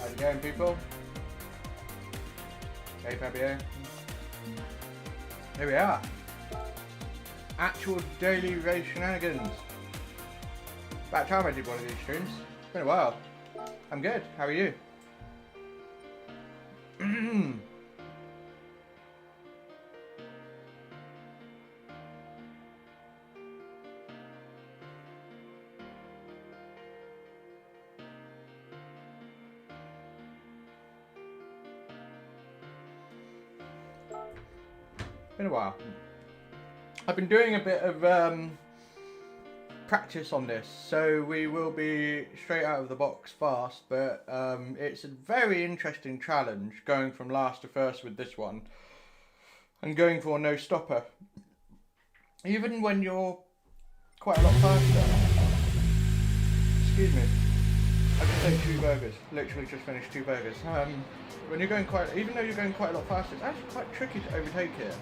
How's it going, people? Hey, Fabio. Here we are. Actual daily race shenanigans. About time I did one of these streams. It's been a while. I'm good. How are you? Been a while. I've been doing a bit of practice on this, so we will be straight out of the box fast, but it's a very interesting challenge going from last to first with this one and going for a no stopper. Even when you're quite a lot faster. Excuse me. I just ate 2 burgers. Literally just finished 2 burgers. When you're going even though you're going quite a lot faster, it's actually quite tricky to overtake here.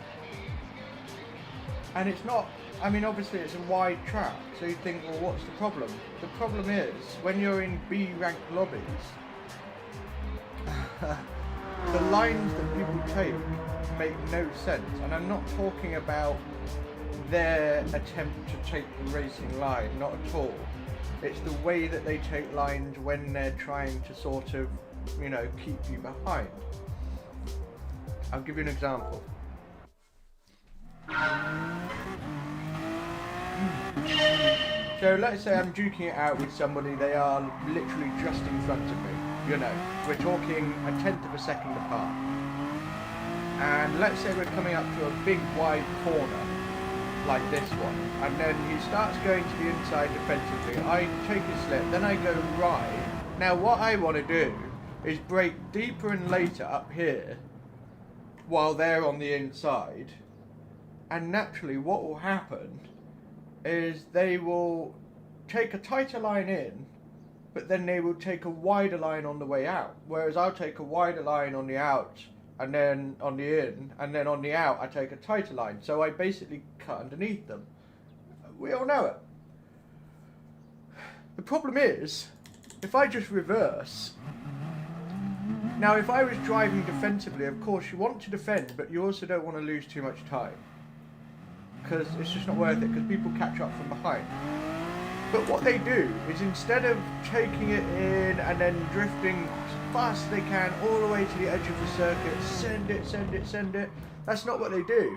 And it's not, I mean, obviously it's a wide track, so you think, well, what's the problem? The problem is, when you're in B rank lobbies, the lines that people take make no sense. And I'm not talking about their attempt to take the racing line, not at all. It's the way that they take lines when they're trying to sort of, you know, keep you behind. I'll give you an example. So let's say I'm duking it out with somebody, they are literally just in front of me, you know, we're talking 1/10 of a second apart. And let's say we're coming up to a big wide corner, like this one, and then he starts going to the inside defensively, I take a slip, then I go right. Now what I want to do is brake deeper and later up here, while they're on the inside. And naturally what will happen is they will take a tighter line in, but then they will take a wider line on the way out. Whereas I'll take a wider line on the out, and then on the in, and then on the out I take a tighter line. So I basically cut underneath them. We all know it. The problem is, if I just reverse, now if I was driving defensively, of course you want to defend, but you also don't want to lose too much time, because it's just not worth it, because people catch up from behind. But what they do is, instead of taking it in and then drifting as fast as they can all the way to the edge of the circuit, send it, send it, send it, that's not what they do.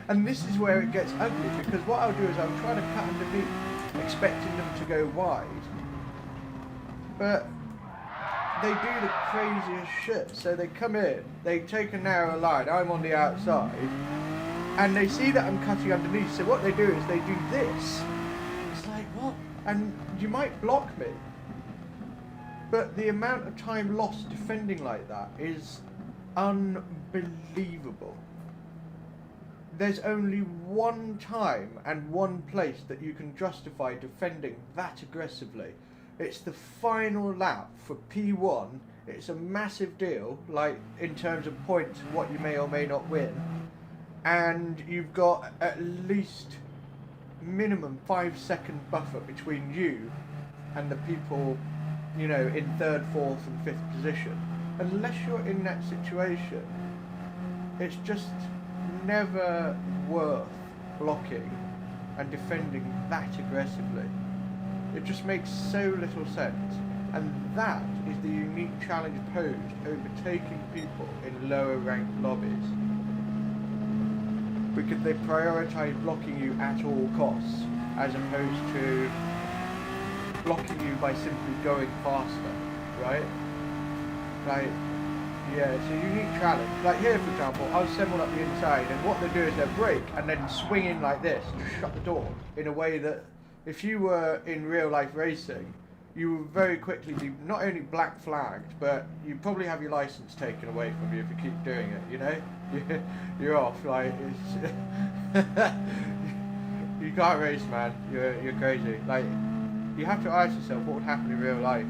And this is where it gets ugly, because what I'll do is I'll try to cut underneath, expecting them to go wide, but they do the craziest shit. So they come in, they take a narrow line, I'm on the outside, and they see that I'm cutting underneath, so what they do is they do this. It's like, what? And you might block me, but the amount of time lost defending like that is unbelievable. There's only one time and one place that you can justify defending that aggressively. It's the final lap for P1. It's a massive deal, like in terms of points and what you may or may not win. And you've got at least minimum 5-second buffer between you and the people, you know, in 3rd, 4th and 5th position. Unless you're in that situation, it's just never worth blocking and defending that aggressively. It just makes so little sense, and that is the unique challenge posed, overtaking people in lower ranked lobbies, because they prioritise blocking you at all costs as opposed to blocking you by simply going faster, right? Like, yeah, it's a unique challenge. Like here, for example, I'll send one up the inside, and what they do is they'll brake and then swing in like this to shut the door in a way that, if you were in real life racing, you would very quickly be not only black flagged, but you probably have your license taken away from you if you keep doing it, you know? You're off, like, it's you can't race, man, you're crazy. Like, you have to ask yourself what would happen in real life.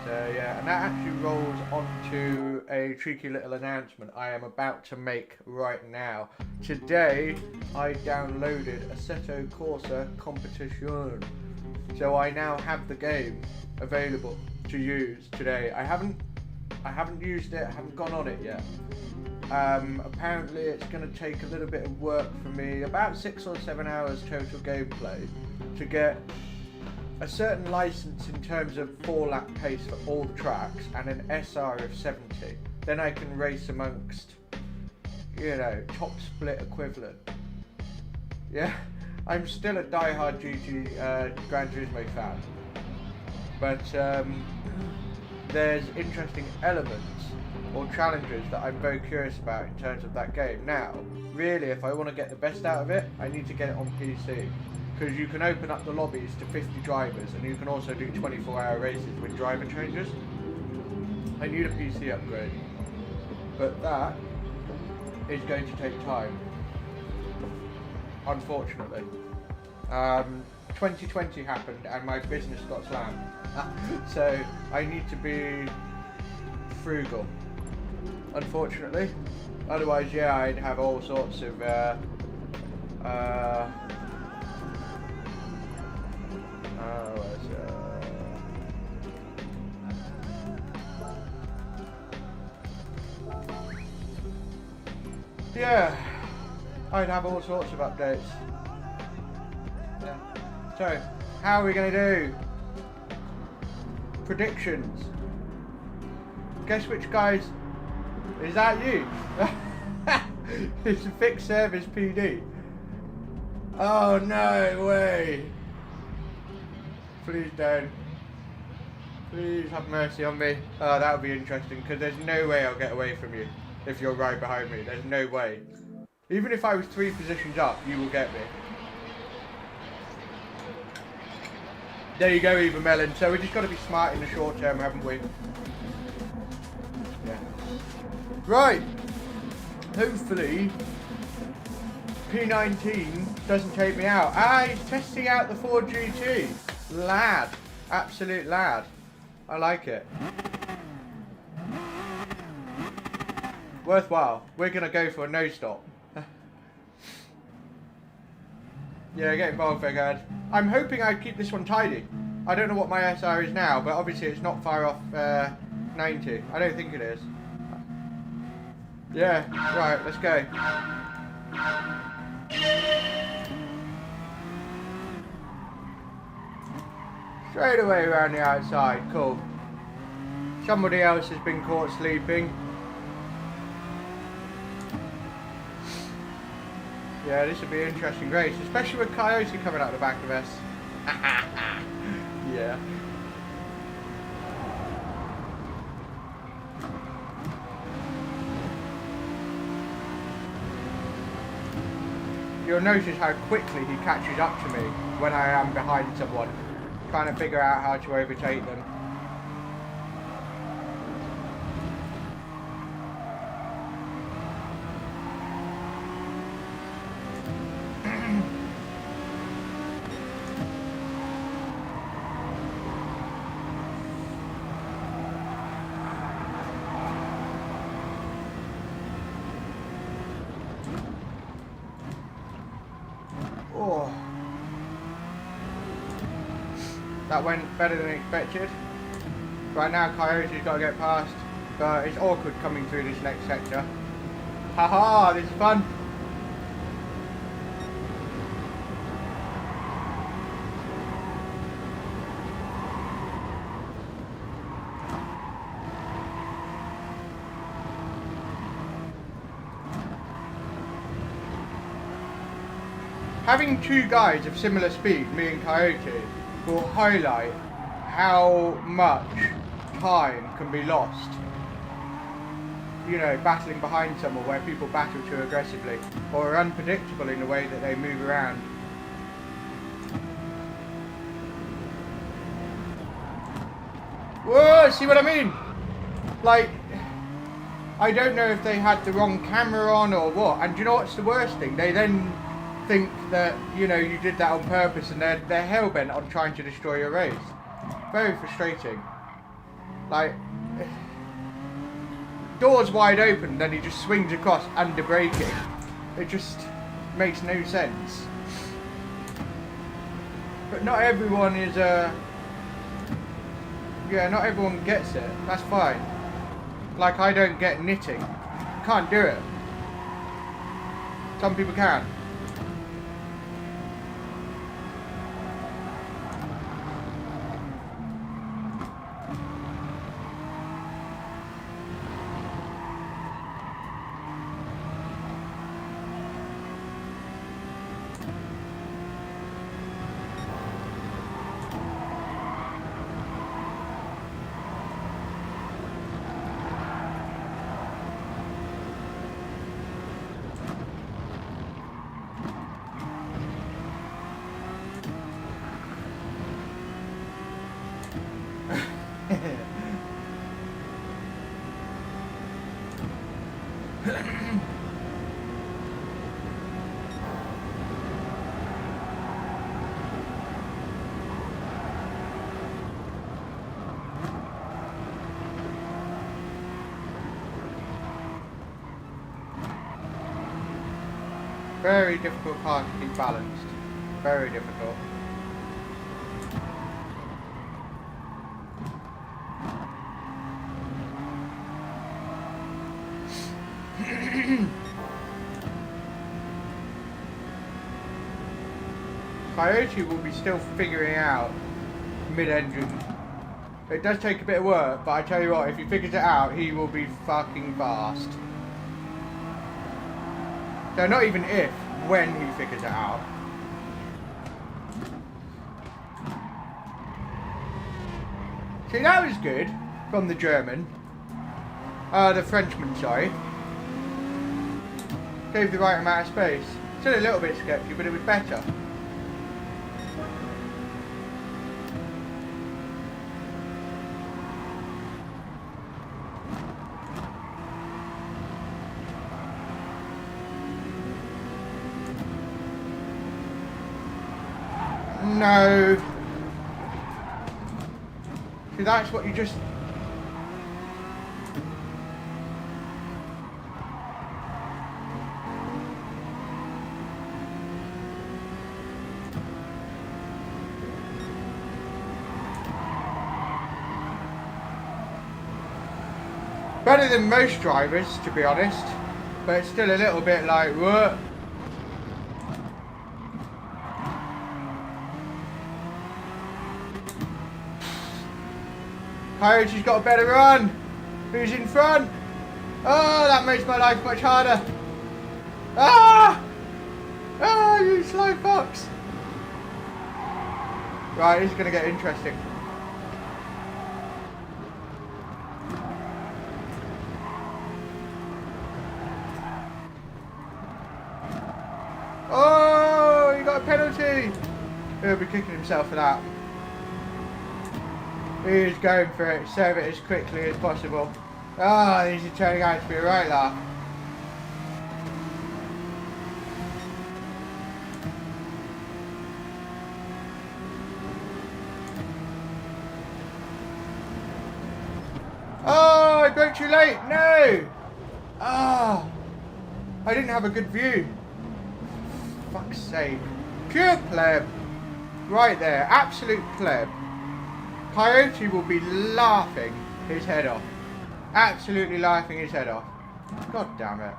So yeah, and that actually rolls onto a cheeky little announcement I am about to make right now. Today I downloaded Assetto Corsa Competition. So I now have the game available to use today. I haven't used it, I haven't gone on it yet. Apparently it's going to take a little bit of work for me, about 6 or 7 hours total gameplay, to get a certain license in terms of 4-lap pace for all the tracks and an SR of 70. Then I can race amongst, you know, top split equivalent. Yeah, I'm still a diehard GT Gran Turismo fan, but there's interesting elements or challenges that I'm very curious about in terms of that game. Now, really, if I want to get the best out of it, I need to get it on PC, because you can open up the lobbies to 50 drivers, and you can also do 24-hour races with driver changes. I need a PC upgrade, but that is going to take time, unfortunately. 2020 happened and my business got slammed, so I need to be frugal, unfortunately. Otherwise, yeah, I'd have all sorts of yeah, I'd have all sorts of updates. Yeah. So, how are we going to do? Predictions. Guess which guys? Is that you? It's a fixed service PD. Oh, no way. Please don't. Please have mercy on me. Oh, that would be interesting, because there's no way I'll get away from you if you're right behind me. There's no way. Even if I was 3 positions up, you will get me. There you go, Eva Melon. So we just got to be smart in the short term, haven't we? Yeah. Right. Hopefully, P19 doesn't take me out. He's testing out the Ford GT. Lad. Absolute lad. I like it. Worthwhile. We're going to go for a no stop. Yeah, get involved, big head. I'm hoping I keep this one tidy. I don't know what my SR is now, but obviously it's not far off 90. I don't think it is. Yeah, right, let's go. Straight away around the outside, cool. Somebody else has been caught sleeping. Yeah, this would be an interesting race, especially with Coyote coming out the back of us. Yeah. You'll notice how quickly he catches up to me when I am behind someone, trying to figure out how to overtake them. Oh. That went better than expected. Right now Coyote's got to get past, but it's awkward coming through this next sector. Haha, this is fun. Having 2 guys of similar speed, me and Coyote, will highlight how much time can be lost, you know, battling behind someone where people battle too aggressively or are unpredictable in the way that they move around. Whoa, see what I mean? Like, I don't know if they had the wrong camera on or what, and do you know what's the worst thing? They then think that, you know, you did that on purpose and they're hell-bent on trying to destroy your race. Very frustrating. Like, doors wide open, then he just swings across under braking. It just makes no sense. But not everyone is yeah, not everyone gets it. That's fine. Like, I don't get knitting. Can't do it. Some people can. Very difficult car to keep balanced. Very difficult. Coyote will be still figuring out mid-engine. It does take a bit of work, but I tell you what, if he figures it out, he will be fucking fast. So not even if, when he figures it out. See, that was good from the German. The Frenchman, sorry. Gave the right amount of space. Still a little bit sketchy, but it was better. No. See, that's what you just... Better than most drivers, to be honest. But it's still a little bit like, what? Coyote's got a better run. Who's in front? Oh, that makes my life much harder. Ah! Ah, you slow fox. Right, this is going to get interesting. Oh, he got a penalty. He'll be kicking himself for that. He's going for it, serve it as quickly as possible. Ah, these are turning out to be a right laugh. Oh, I broke too late, no! Ah, I didn't have a good view. Fuck's sake. Pure pleb. Right there, absolute pleb. Coyote will be laughing his head off. Absolutely laughing his head off. God damn it.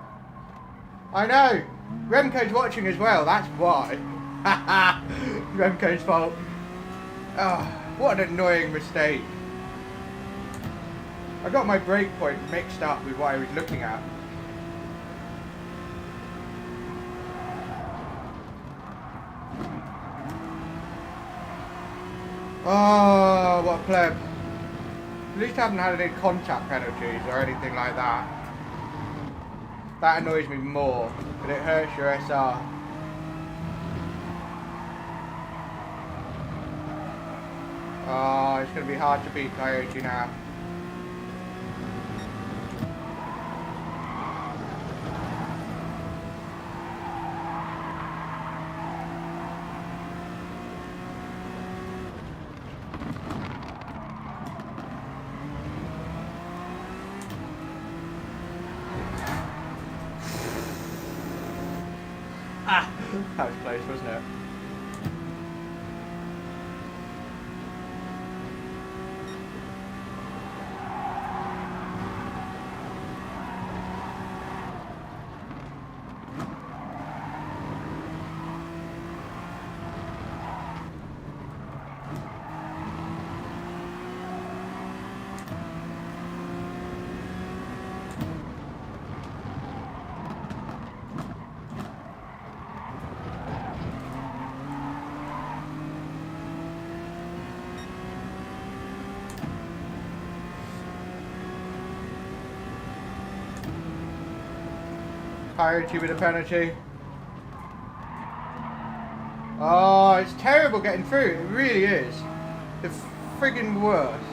I know. Remco's watching as well, that's why. Remco's fault. Oh, what an annoying mistake. I got my brake point mixed up with what I was looking at. Oh, what a pleb. At least I haven't had any contact penalties or anything like that. That annoys me more, but it hurts your SR. Oh, it's going to be hard to beat Coyote now. That was close, wasn't it? Priority with a penalty. Oh, it's terrible getting through. It really is. The friggin' worst.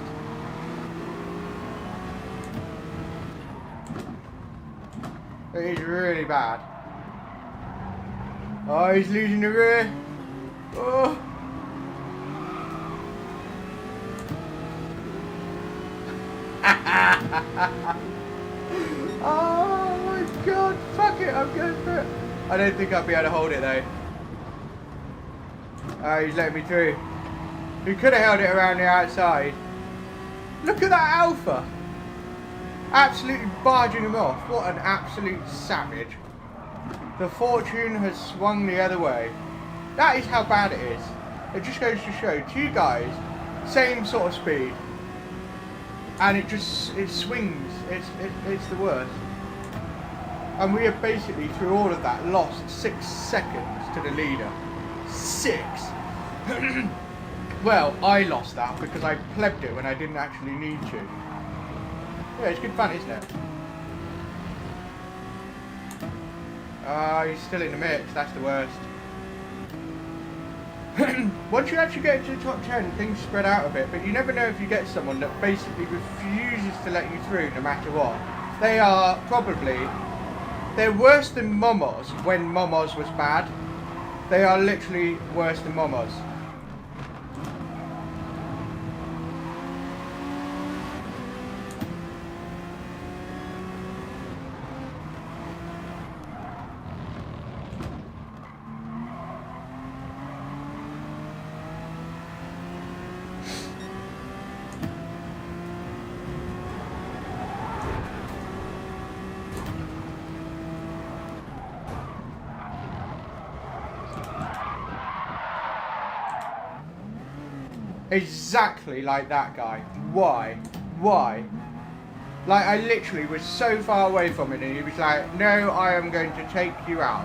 It is really bad. Oh, he's losing the rear. Oh. Oh my god, fuck it, I'm going for it. I don't think I'll be able to hold it though. Oh, he's letting me through. He could have held it around the outside. Look at that Alpha. Absolutely barging him off. What an absolute savage. The fortune has swung the other way. That is how bad it is. It just goes to show, two guys, same sort of speed. And it swings. It's the worst. And we have basically, through all of that, lost 6 seconds to the leader. 6. Well, I lost that because I plebbed it when I didn't actually need to. Yeah, it's good fun, isn't it? He's still in the mix. That's the worst. Once you actually get into the top 10, things spread out a bit, but you never know if you get someone that basically refuses to let you through no matter what. They are probably, they're worse than Momos when Momos was bad. They are literally worse than Momos. Exactly like that guy. Why? Why? Like, I literally was so far away from it and he was like, no, I am going to take you out.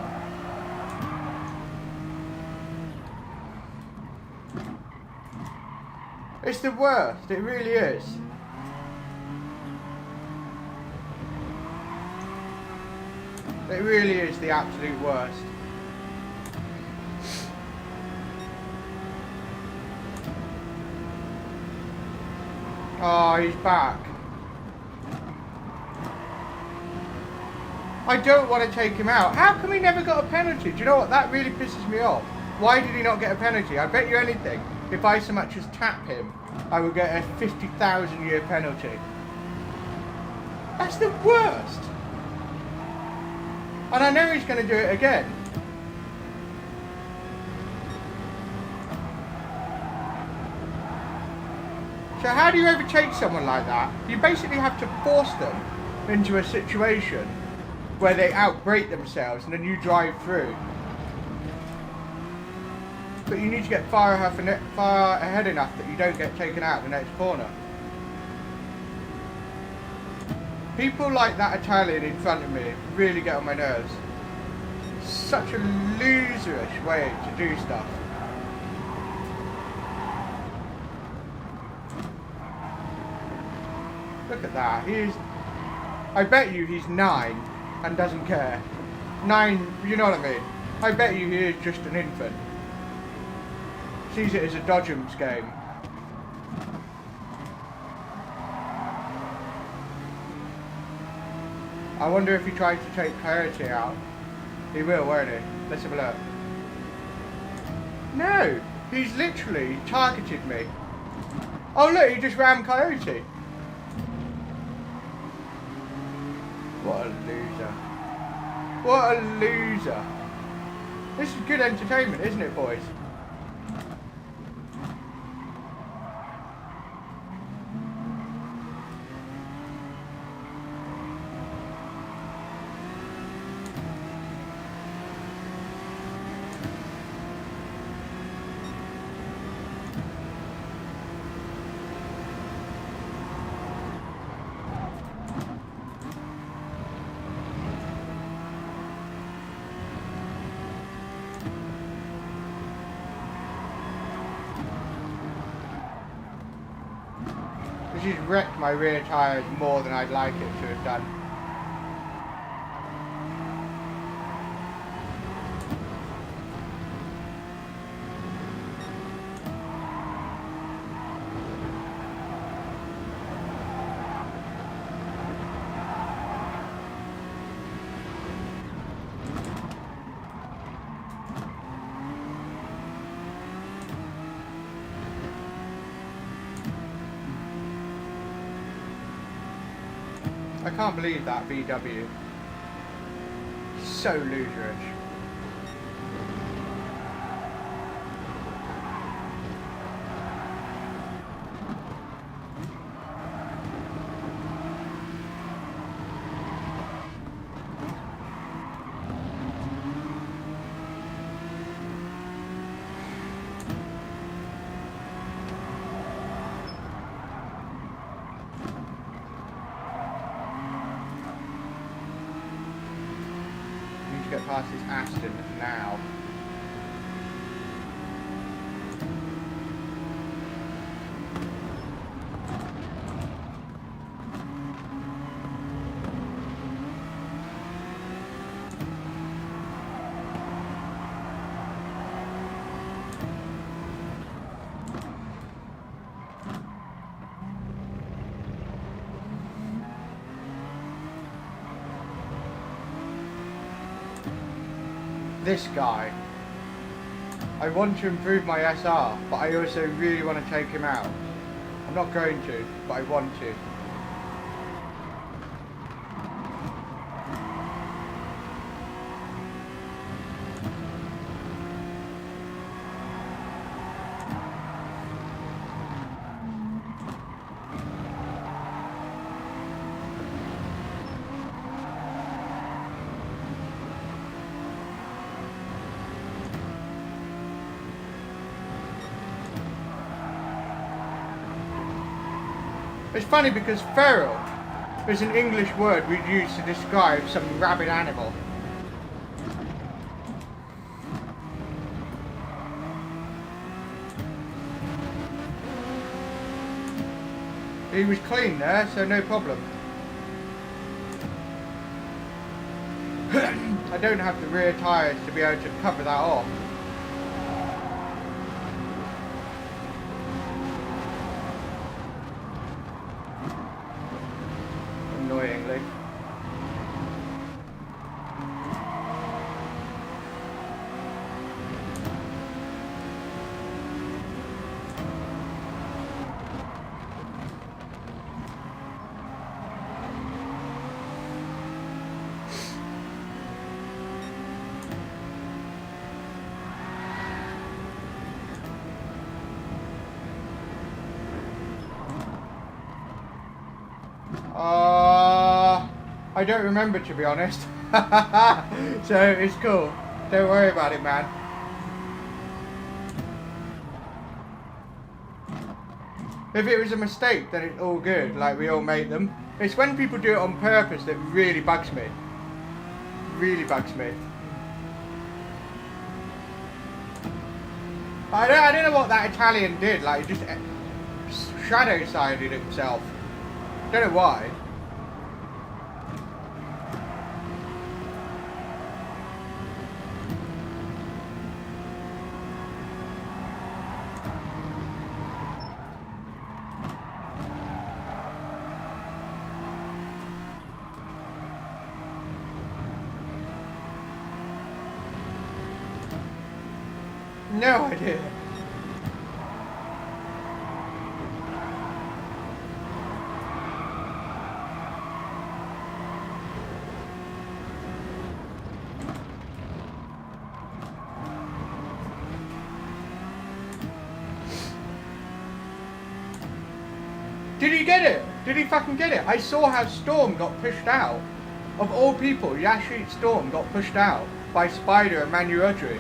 It's the worst. It really is. It really is the absolute worst. Oh, he's back. I don't want to take him out. How come he never got a penalty? Do you know what? That really pisses me off. Why did he not get a penalty? I bet you anything, if I so much as tap him, I would get a 50,000 year penalty. That's the worst. And I know he's going to do it again. So how do you overtake someone like that? You basically have to force them into a situation where they outbrake themselves and then you drive through. But you need to get far ahead enough that you don't get taken out the next corner. People like that Italian in front of me really get on my nerves. Such a loserish way to do stuff. Look at that. I bet you he's 9 and doesn't care. 9, you know what I mean? I bet you he is just an infant. Sees it as a dodgems game. I wonder if he tries to take Coyote out. He will, won't he? Let's have a look. No! He's literally targeted me. Oh look, he just rammed Coyote. What a loser. What a loser. This is good entertainment, isn't it, boys? She's wrecked my rear tyres more than I'd like it to have done. I can't believe that VW. So loserish. Get past this Aston now. This guy. I want to improve my SR, but I also really want to take him out. I'm not going to, but I want to. It's funny because feral is an English word we'd use to describe some rabid animal. He was clean there, so no problem. I don't have the rear tyres to be able to cover that off. Annoyingly. I don't remember, to be honest. So it's cool. Don't worry about it, man. If it was a mistake, then it's all good. Like, we all make them. It's when people do it on purpose that really bugs me. Really bugs me. I don't know what that Italian did. Like, he just shadow-sided himself. Don't know why. No idea. Did he get it? Did he fucking get it? I saw how Storm got pushed out. Of all people, Yashi Storm got pushed out by Spider and Maggiore.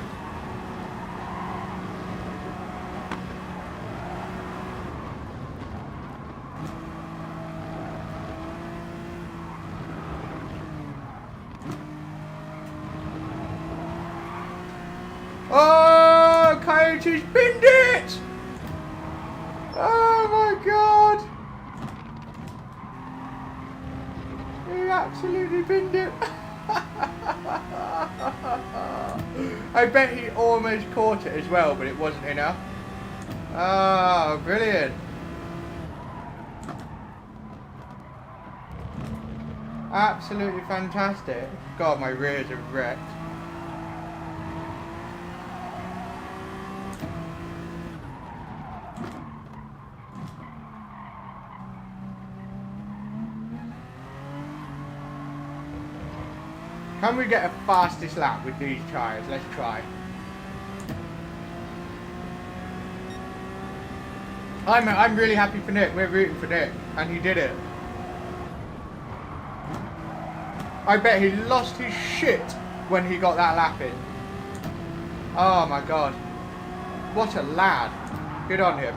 Oh, Coyote's binned it! Oh my god! He absolutely binned it. I bet he almost caught it as well, but it wasn't enough. Oh, brilliant. Absolutely fantastic. God, my rears are wrecked. Can we get a fastest lap with these tyres? Let's try. I'm really happy for Nick. We're rooting for Nick, and he did it. I bet he lost his shit when he got that lap in. Oh my god. What a lad. Good on him.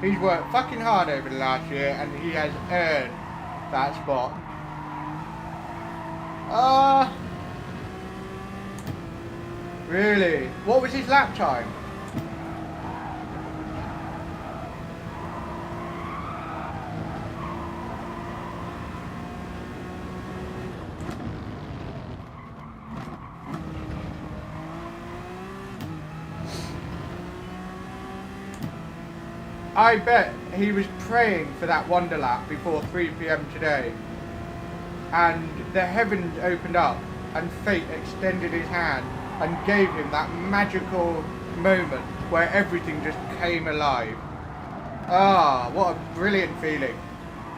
He's worked fucking hard over the last year, and he has earned that spot. Really? What was his lap time? I bet he was praying for that wonder lap before 3 PM today. And the heavens opened up and fate extended his hand and gave him that magical moment where everything just came alive. Ah, what a brilliant feeling.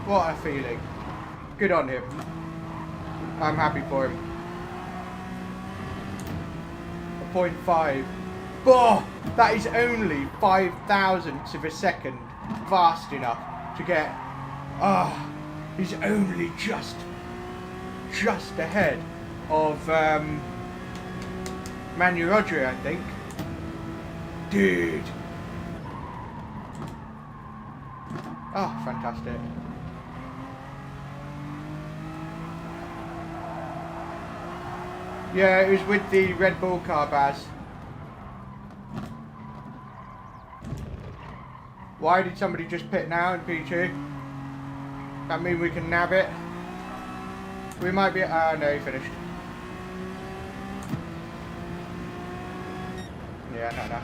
What a feeling. Good on him. I'm happy for him. A 0.5. Oh, that is only 5 thousandths of a second fast enough to get... he's only just ahead of Maggiore, I think. Dude. Oh, fantastic. Yeah, it was with the Red Bull car, Baz. Why did somebody just pit now in P2? That mean we can nab it? We might be... no, he finished. Yeah, no.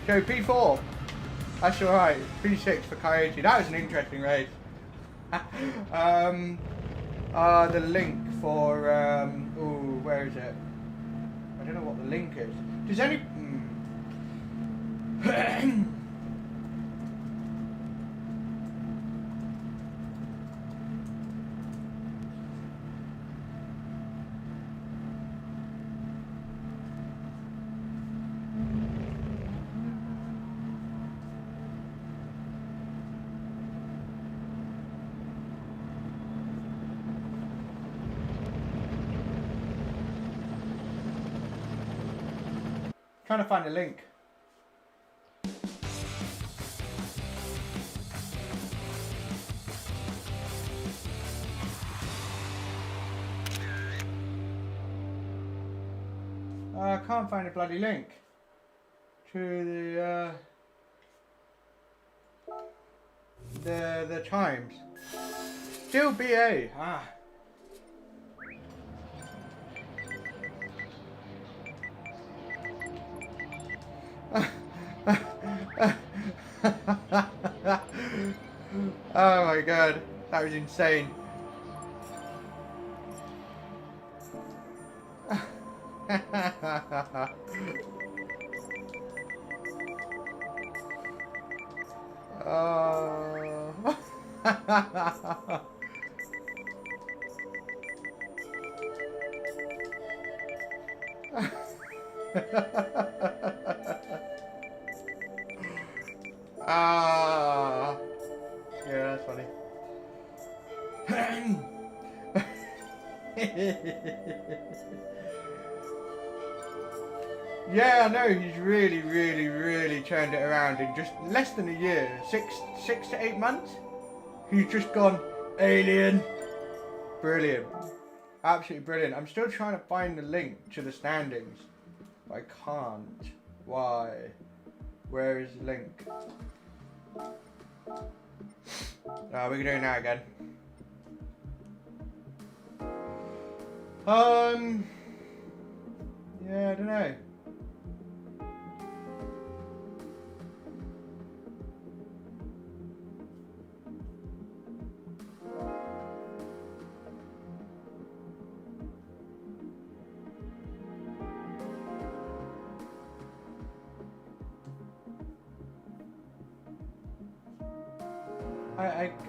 So, P4. That's alright. P6 for Coyote. That was an interesting race. The link for... ooh, where is it? I don't know what the link is. Does any... Trying to find a link. I can't find a bloody link to the times. Still BA. Oh my god, that was insane. Ah. Yeah, that's funny. Yeah, I know, he's really turned it around in just less than a year. Six to 8 months? He's just gone alien. Brilliant. Absolutely brilliant. I'm still trying to find the link to the standings. But I can't. Why? Where is the link? We can do it now again. Yeah, I don't know.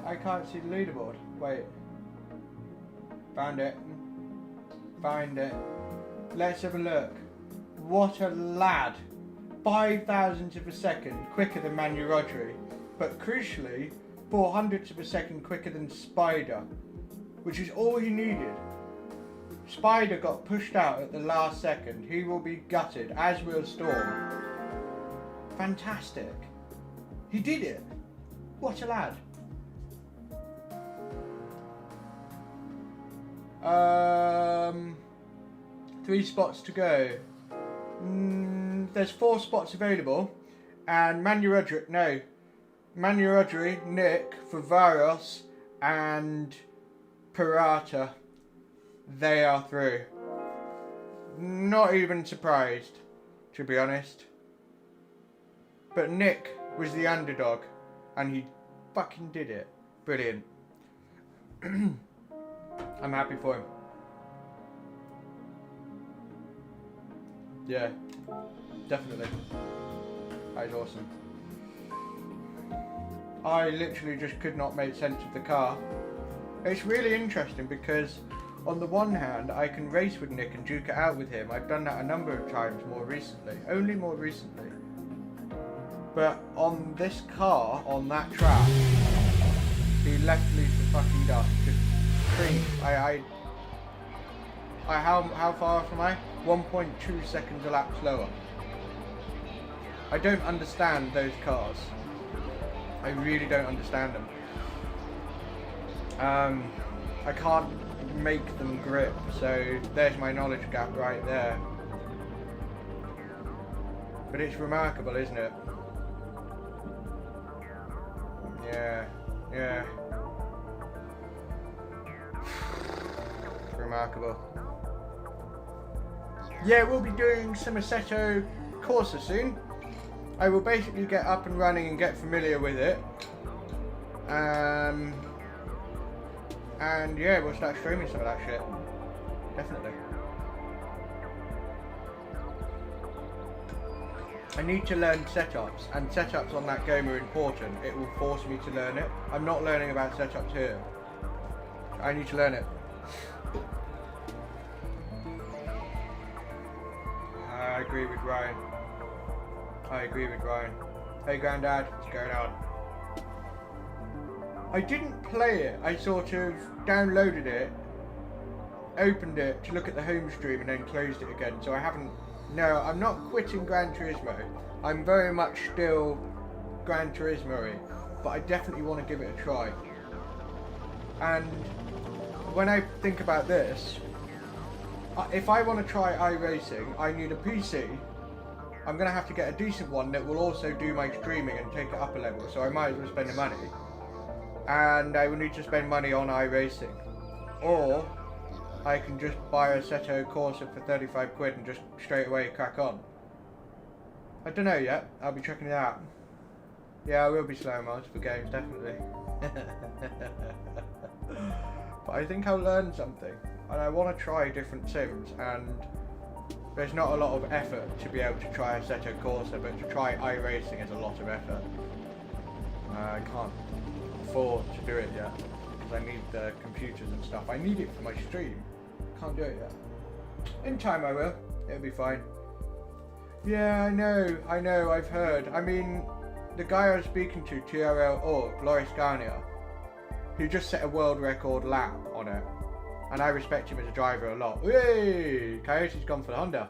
I can't see the leaderboard. Wait. Found it. Find it. Let's have a look. What a lad. 5,000ths of a second quicker than Maggiore, but crucially 400ths of a second quicker than Spider, which is all he needed. Spider got pushed out at the last second. He will be gutted, as will Storm. Fantastic. He did it. What a lad. 3 spots to go. There's 4 spots available, and Maggiore, Nick, Favaros, and Pirata, they are through. Not even surprised, to be honest. But Nick was the underdog, and he fucking did it. Brilliant. I'm happy for him. Yeah, definitely. That is awesome. I literally just could not make sense of the car. It's really interesting because on the one hand I can race with Nick and duke it out with him. I've done that a number of times more recently. Only more recently. But on this car, on that track, he left me for fucking dust. Just cream. How far off am I? 1.2 seconds a lap slower. I don't understand those cars. I really don't understand them. I can't make them grip, so there's my knowledge gap right there. But it's remarkable, isn't it? Yeah. Remarkable. Yeah, we'll be doing some Assetto Corsa soon. I will basically get up and running and get familiar with it. And yeah, we'll start streaming some of that shit. Definitely. I need to learn setups, and setups on that game are important. It will force me to learn it. I'm not learning about setups here. I need to learn it. I agree with Ryan. Hey Grandad, what's going on? I didn't play it. I sort of downloaded it, opened it to look at the home stream and then closed it again. So I haven't... No, I'm not quitting Gran Turismo. I'm very much still Gran Turismo-y, but I definitely want to give it a try. And when I think about this, if I want to try iRacing, I need a PC. I'm going to have to get a decent one that will also do my streaming and take it up a level, so I might as well spend the money. And I will need to spend money on iRacing. Or I can just buy a Assetto Corsa for 35 quid and just straight away crack on. I don't know yet. I'll be checking it out. Yeah, I will be slow mods for games, definitely. But I think I'll learn something. And I want to try different sims, and there's not a lot of effort to be able to try Assetto Corsa, but to try iRacing is a lot of effort. I can't afford to do it yet, because I need the computers and stuff. I need it for my stream. Can't do it yet. In time I will. It'll be fine. Yeah, I know, I've heard. I mean, the guy I was speaking to, TRL or Loris Garnier, he just set a world record lap on it, and I respect him as a driver a lot. Hey, Coyote's gone for the Honda.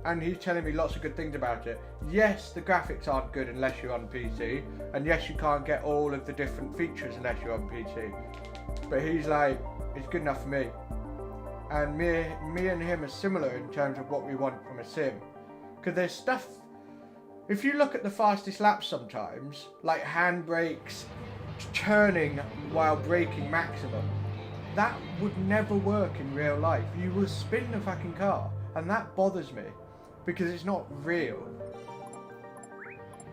And he's telling me lots of good things about it. Yes, the graphics aren't good unless you're on PC, and yes, you can't get all of the different features unless you're on PC. But he's like, it's good enough for me. And me and him are similar in terms of what we want from a sim. Because there's stuff, if you look at the fastest laps sometimes, like handbrakes, turning while braking maximum, that would never work in real life. You will spin the fucking car, and that bothers me because it's not real.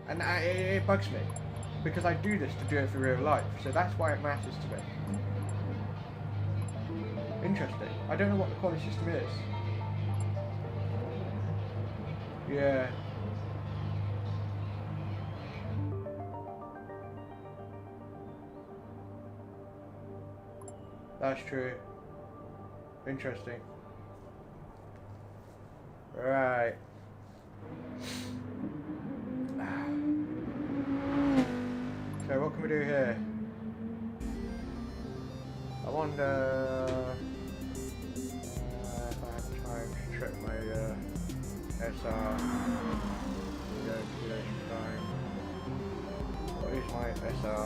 And it bugs me because I do this to do it for real life, so that's why it matters to me. Interesting. I don't know what the quality system is. Yeah. That's true. Interesting. Right. So what can we do here? I wonder if I have time to check my SR calculation time. What is my SR?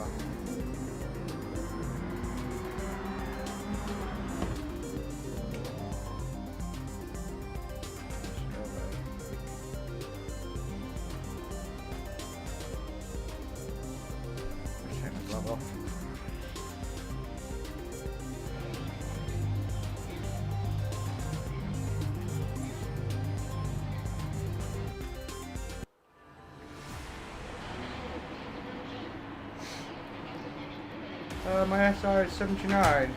My SR is 79.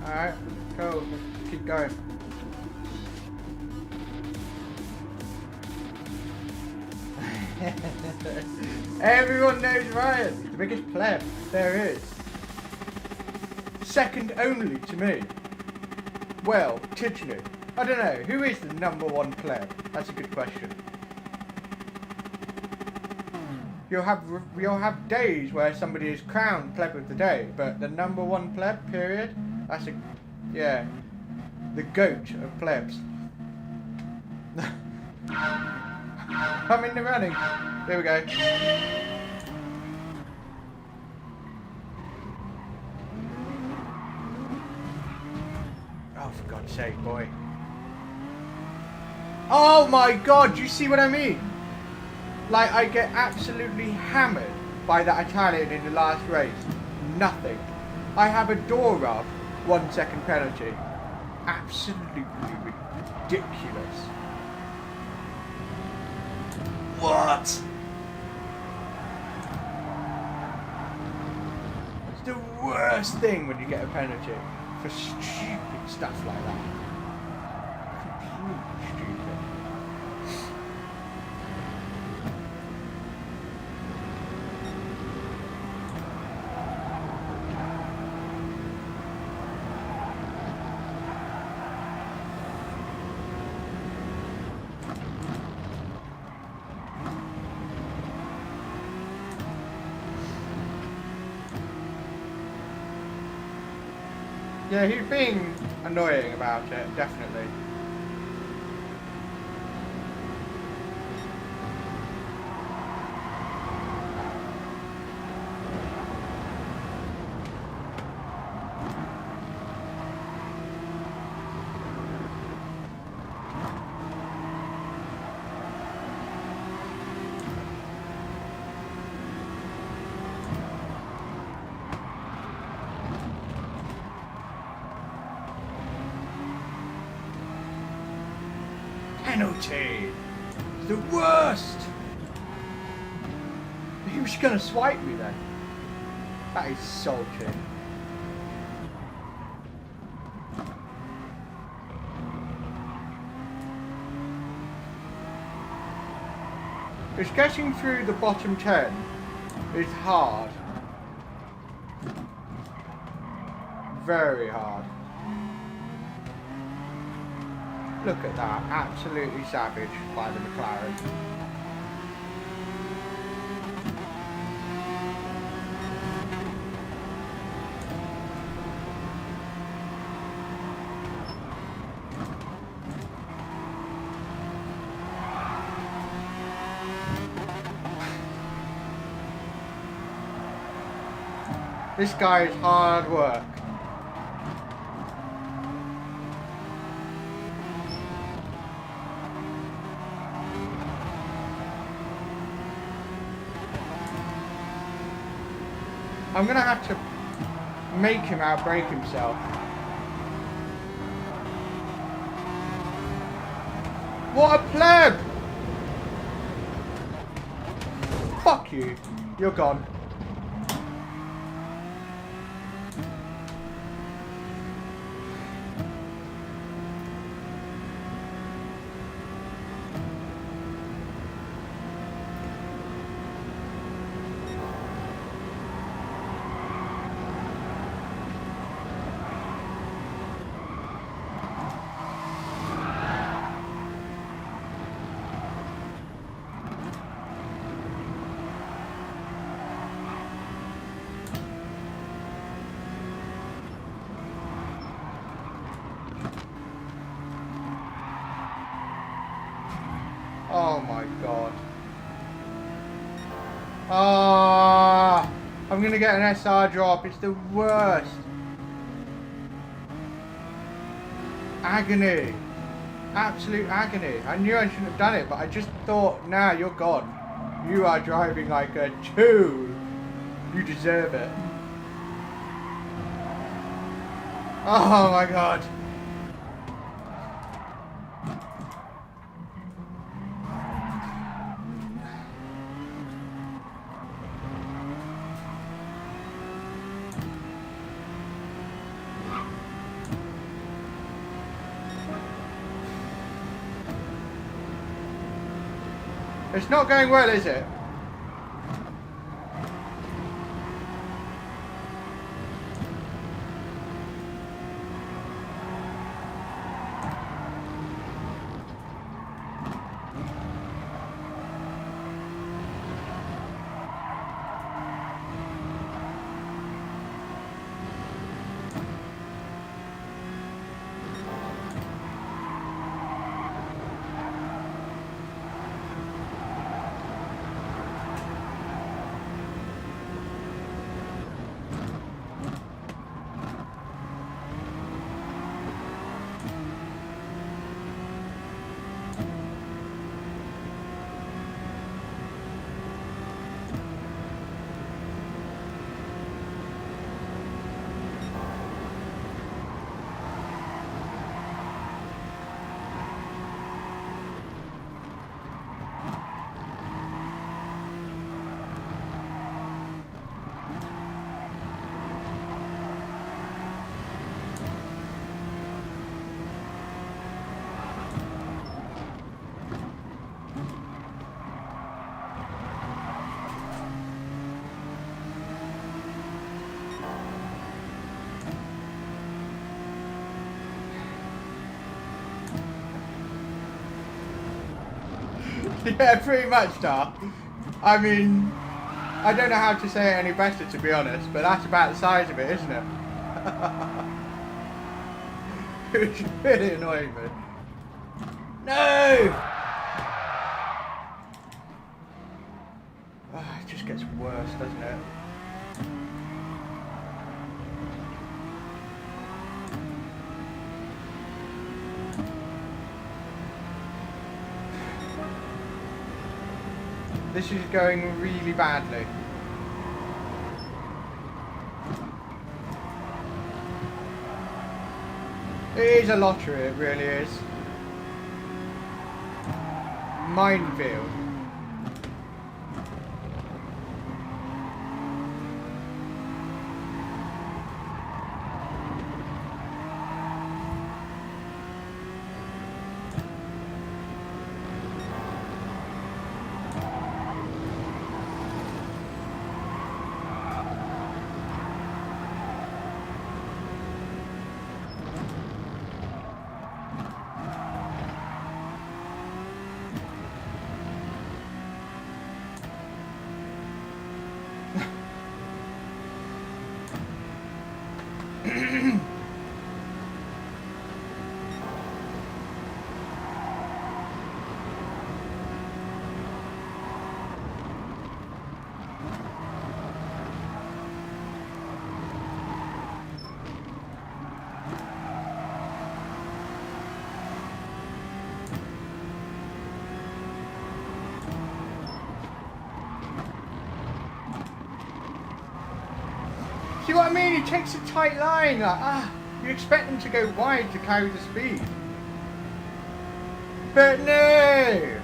Alright, cool, let's keep going. Everyone knows Ryan, he's the biggest pleb there is. Second only to me. Well, Tijnu. I don't know, who is the #1 pleb? That's a good question. You'll have days where somebody is crowned pleb of the day, but the #1 pleb, period, that's a, yeah, the goat of plebs. I'm in the running. There we go. Oh, for God's sake, boy. Oh my God, you see what I mean? Like, I get absolutely hammered by that Italian in the last race. Nothing. I have a door rub, 1 second penalty. Absolutely ridiculous. What? It's the worst thing when you get a penalty for stupid stuff like that. Completely stupid. Yeah, he's being annoying about it, definitely. Penalty! The worst! He was gonna swipe me then. That is salty. Just getting through the bottom 10 is hard. Very hard. Look at that, absolutely savage by the McLaren. This guy is hard work. I'm gonna have to make him outbrake himself. What a pleb! Fuck you. You're gone. Oh my god. Ah, I'm gonna get an SR drop. It's the worst. Agony. Absolute agony. I knew I shouldn't have done it, but I just thought, nah, you're gone. You are driving like a tool. You deserve it. Oh my god. It's not going well, is it? Yeah, pretty much, Dar. I mean, I don't know how to say it any better, to be honest, but that's about the size of it, isn't it? It's really annoying me. No! Oh, it just gets worse, doesn't it? This is going really badly. It is a lottery, it really is. Minefield. what I mean? He takes a tight line. Like, you expect him to go wide to carry the speed. But no!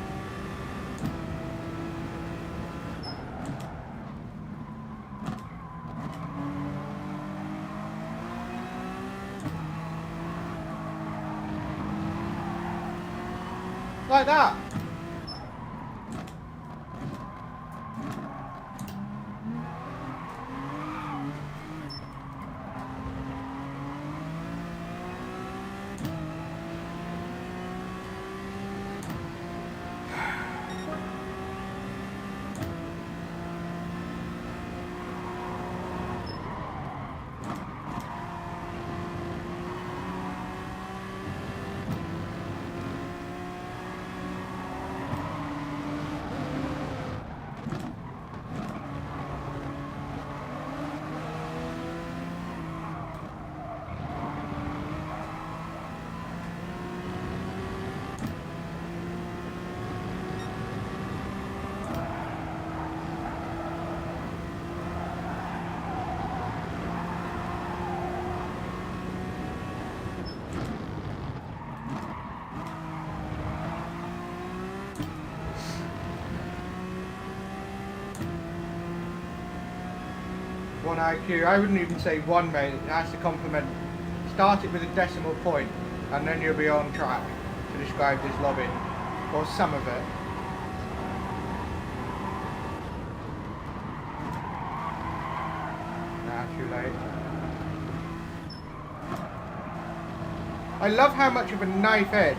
Like that. One IQ. I wouldn't even say one, mate. That's a compliment. Start it with a decimal point, and then you'll be on track to describe this lobby, or some of it. Nah, too late. I love how much of a knife edge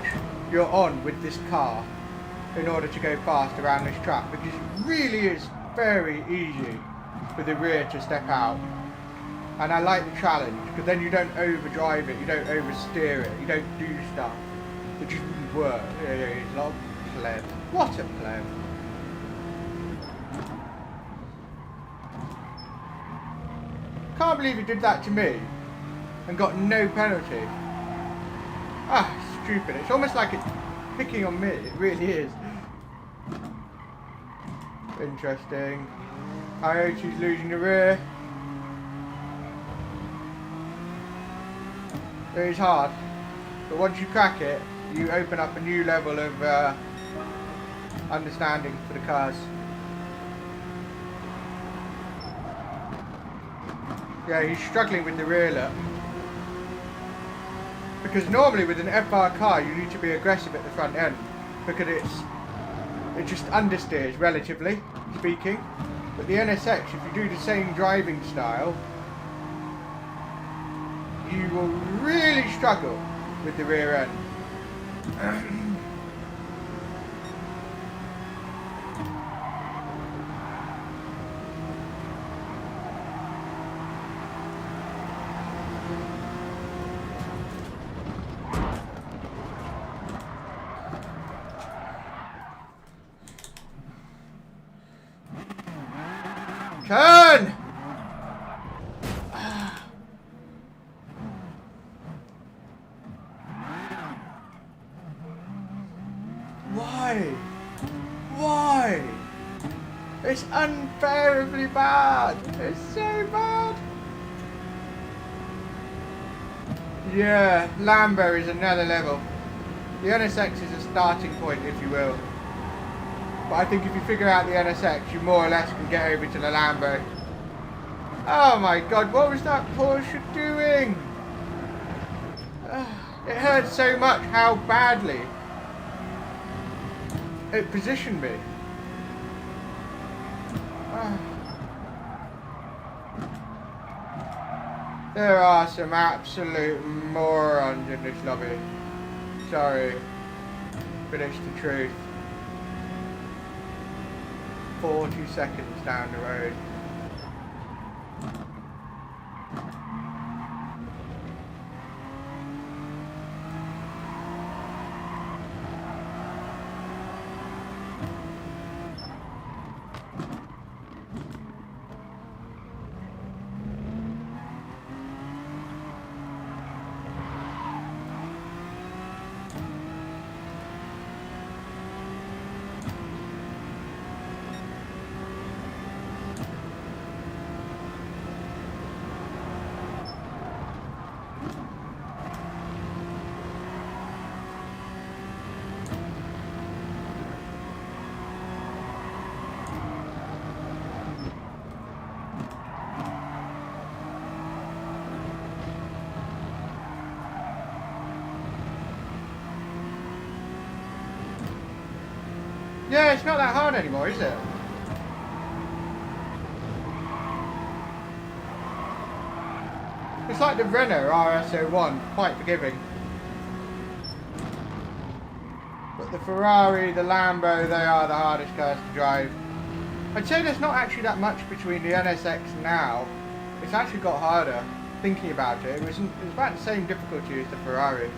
you're on with this car in order to go fast around this track, because it really is very easy for the rear to step out. And I like the challenge, because then you don't overdrive it, you don't oversteer it, you don't do stuff that just wouldn't work. Yeah, it's not pleb. What a pleb. Can't believe he did that to me and got no penalty. Stupid. It's almost like it's picking on me, it really is. Interesting. IoT's losing the rear. It is hard, but once you crack it, you open up a new level of understanding for the cars. Yeah, he's struggling with the rear look. Because normally with an FR car you need to be aggressive at the front end, because it just understeers relatively speaking. But the NSX, if you do the same driving style, you will really struggle with the rear end. Turn! Why? Why? It's unbearably bad. It's so bad. Yeah, Lambo is another level. The NSX is a starting point, if you will. But I think if you figure out the NSX, you more or less can get over to the Lambo. Oh my god, what was that Porsche doing? It hurt so much how badly it positioned me. There are some absolute morons in this lobby. Sorry, but it's the truth. 40 seconds down the road. Yeah, it's not that hard anymore, is it? It's like the Renault RS01, quite forgiving. But the Ferrari, the Lambo, they are the hardest cars to drive. I'd say there's not actually that much between the NSX now. It's actually got harder, thinking about it. It was about the same difficulty as the Ferrari.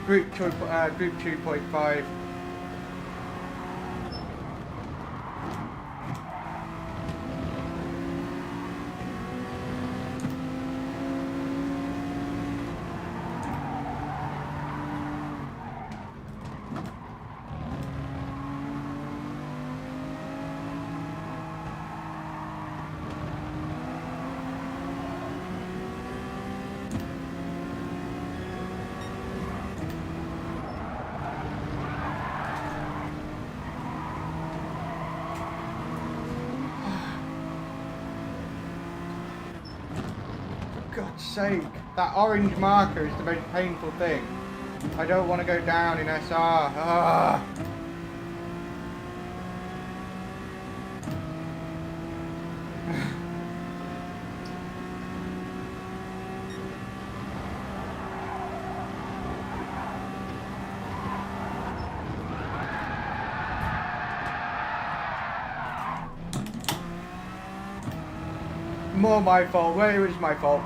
Group 2.5. God's sake, that orange marker is the most painful thing. I don't want to go down in SR. Ah. More my fault. Well, it was my fault.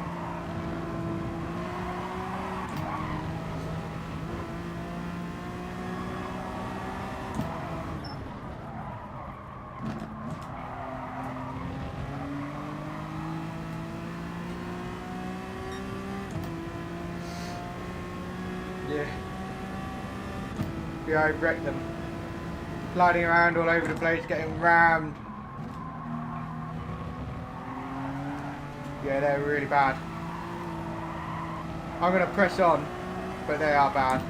Yeah, I've wrecked them. Sliding around all over the place, getting rammed. Yeah, they're really bad. I'm going to press on, but they are bad.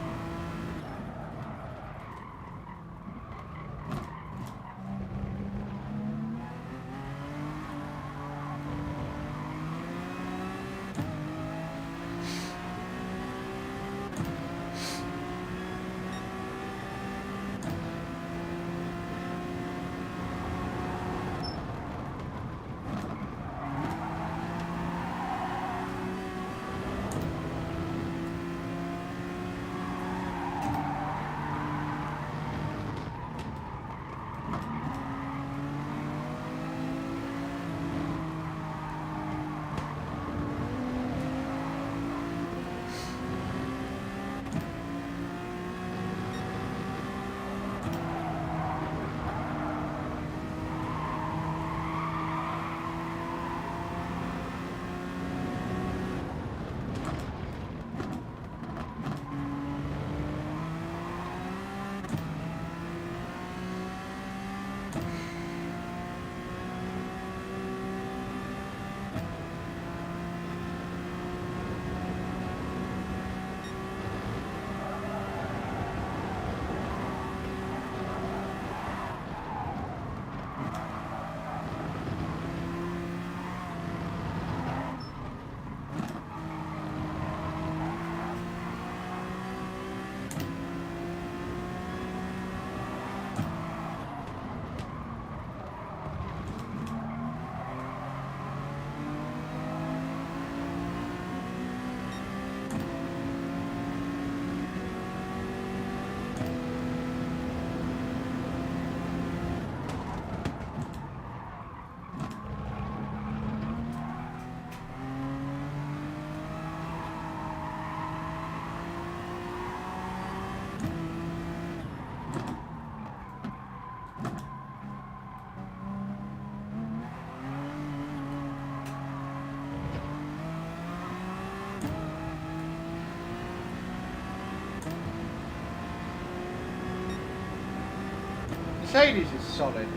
Mercedes is solid.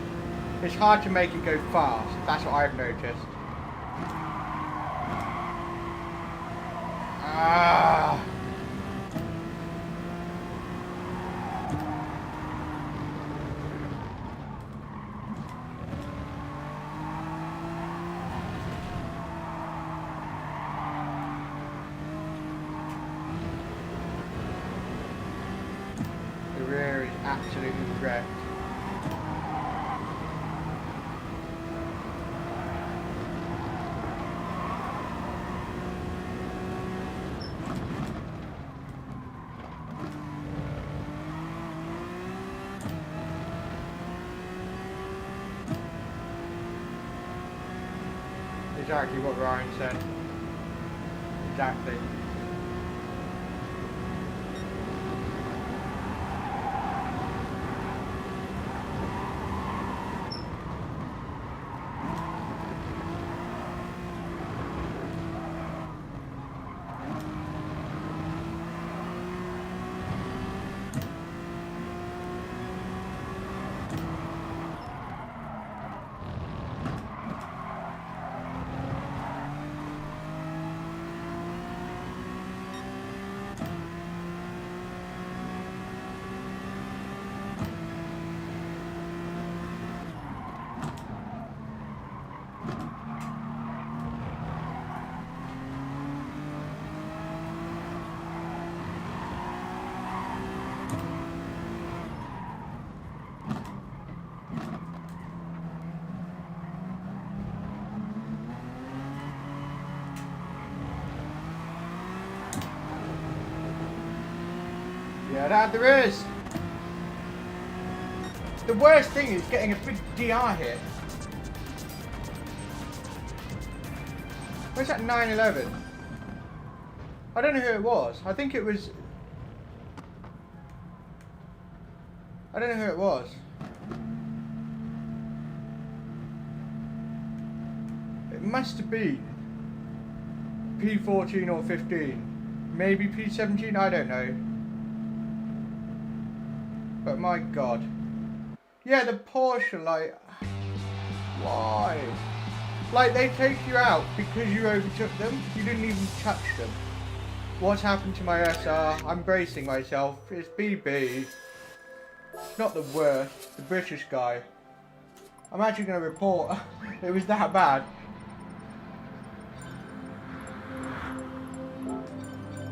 It's hard to make it go fast. That's what I've noticed. Ah. The rear is absolutely wrecked. Exactly what Ryan said. Exactly. Yeah, that there is. The worst thing is getting a big DR hit. Where's that 911? I don't know who it was. I think it was... I don't know who it was. It must have been P14 or 15. Maybe P17, I don't know. But my god. Yeah, the Porsche, like... Why? Like, they take you out because you overtook them. You didn't even touch them. What's happened to my SR? I'm bracing myself. It's BB. It's not the worst. The British guy. I'm actually going to report it was that bad.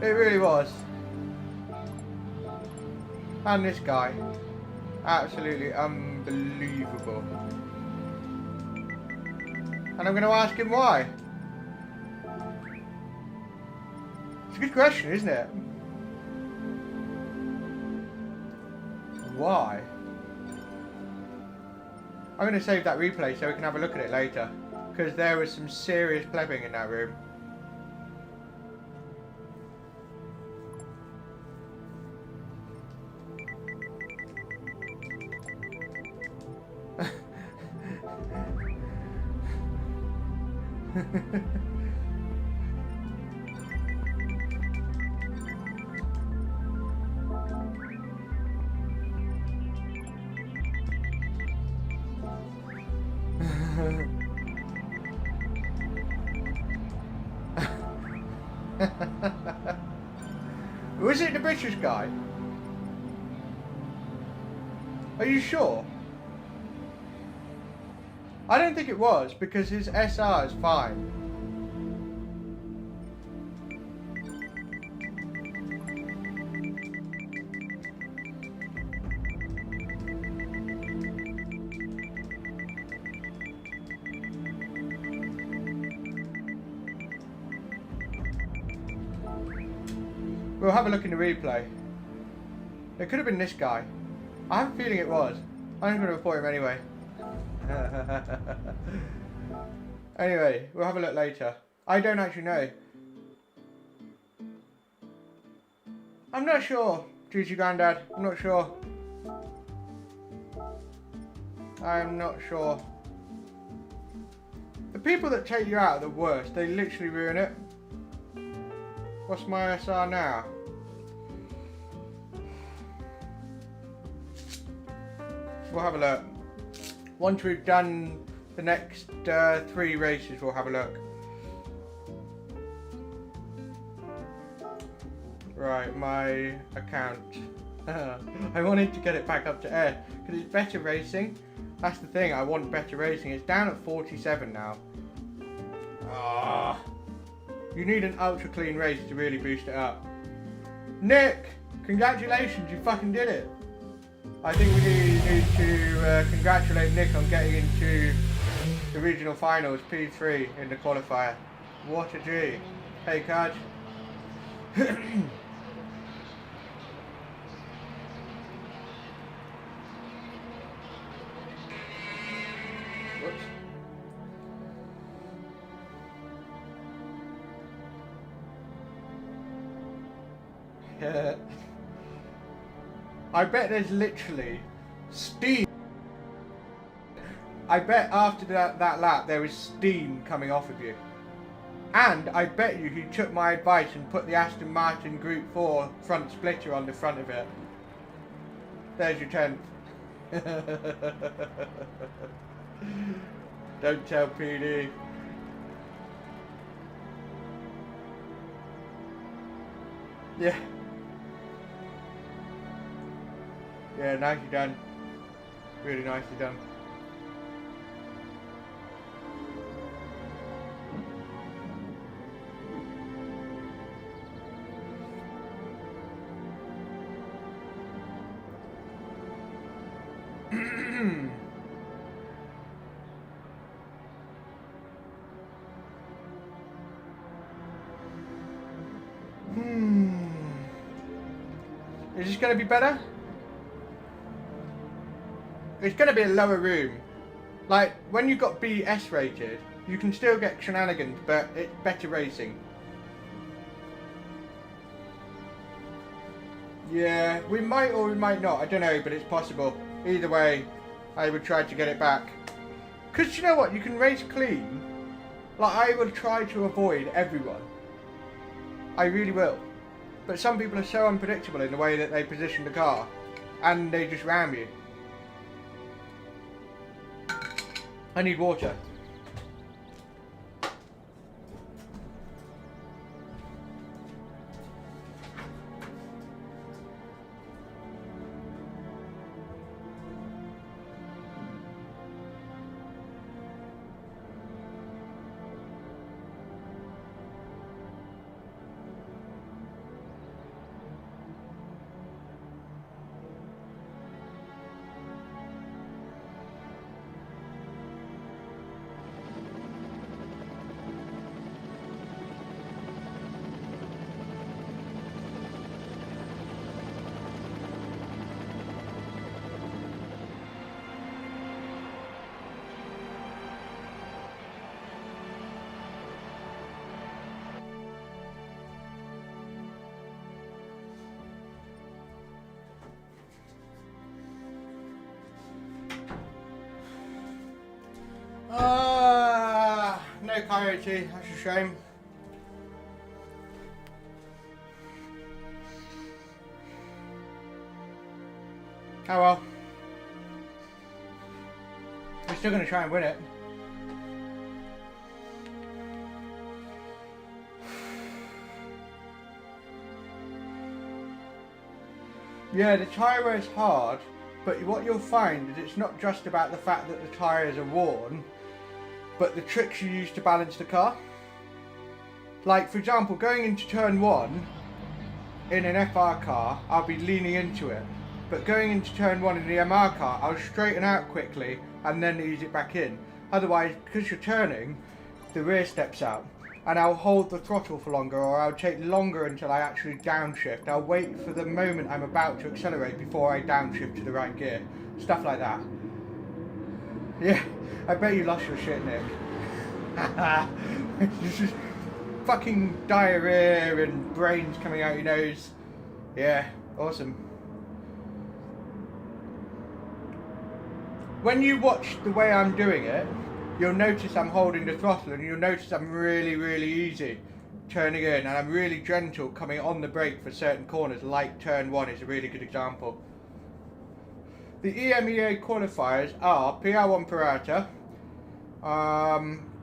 It really was. And this guy. Absolutely unbelievable. And I'm going to ask him why. It's a good question, isn't it? Why? I'm going to save that replay so we can have a look at it later. Because there was some serious plebbing in that room. Was it the British guy? Are you sure? I don't think it was, because his SR is fine. We'll have a look in the replay. It could have been this guy. I have a feeling it was. I'm going to report him anyway. Anyway, we'll have a look later. I don't actually know. I'm not sure, GT Grandad. I'm not sure. I'm not sure. The people that take you out are the worst. They literally ruin it. What's my SR now? We'll have a look. Once we've done the next 3 races, we'll have a look. Right, my account. I wanted to get it back up to air because it's better racing. That's the thing, I want better racing. It's down at 47 now. Ah, you need an ultra clean race to really boost it up. Nick, congratulations, you fucking did it. I think we need to congratulate Nick on getting into the regional finals, P3 in the qualifier. What a G. Hey, Kaj. Whoops. Yeah. I bet there's literally steam. I bet after that lap there was steam coming off of you. And I bet you he took my advice and put the Aston Martin Group 4 front splitter on the front of it. There's your 10th. Don't tell PD. Yeah. Yeah, nicely done. Really nicely done. Is this going to be better? It's going to be a lower room. Like, when you got BS rated, you can still get shenanigans, but it's better racing. Yeah, we might or we might not, I don't know, but it's possible. Either way, I would try to get it back. Because you know what, you can race clean. Like, I would try to avoid everyone. I really will. But some people are so unpredictable in the way that they position the car. And they just ram you. I need water. No coyote, that's a shame. Oh well. We're still going to try and win it. Yeah, the tyre wear is hard, but what you'll find is it's not just about the fact that the tyres are worn, but the tricks you use to balance the car. Like, for example, going into turn 1 in an FR car, I'll be leaning into it. But going into turn 1 in the MR car, I'll straighten out quickly and then ease it back in. Otherwise, because you're turning, the rear steps out. And I'll hold the throttle for longer, or I'll take longer until I actually downshift. I'll wait for the moment I'm about to accelerate before I downshift to the right gear. Stuff like that. Yeah, I bet you lost your shit, Nick. This is fucking diarrhea and brains coming out your nose. Yeah, awesome. When you watch the way I'm doing it, you'll notice I'm holding the throttle, and you'll notice I'm really, really easy turning in, and I'm really gentle coming on the brake for certain corners, like turn 1 is a really good example. The EMEA qualifiers are PR1 Pirata,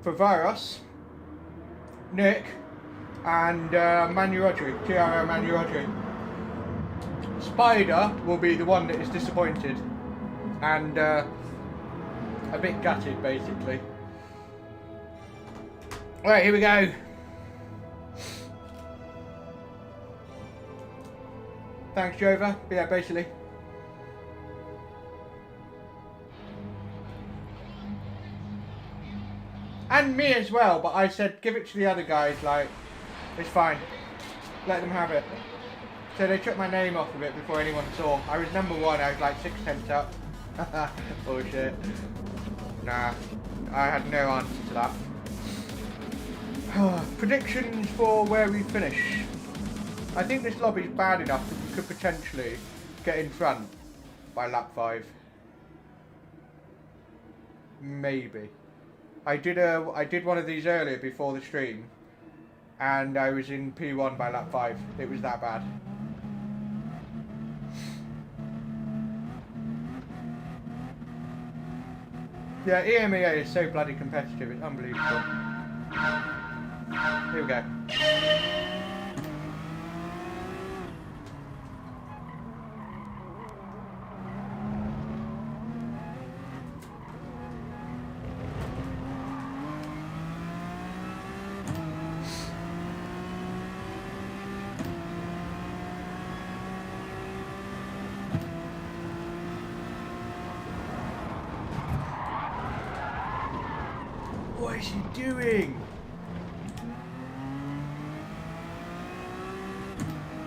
Favaros, Nick, and Manurodri, TRO Manurodri. Spider will be the one that is disappointed and a bit gutted, basically. Right, here we go. Thanks, Jova. Yeah, basically. And me as well, but I said give it to the other guys, like, it's fine. Let them have it. So they took my name off of it before anyone saw. I was number 1, I was like 6/10 up. Bullshit. Nah, I had no answer to that. Predictions for where we finish. I think this lobby's bad enough that we could potentially get in front by lap 5. Maybe. I did one of these earlier before the stream, and I was in P1 by lap 5. It was that bad. Yeah, EMEA is so bloody competitive, it's unbelievable. Here we go. What is he doing?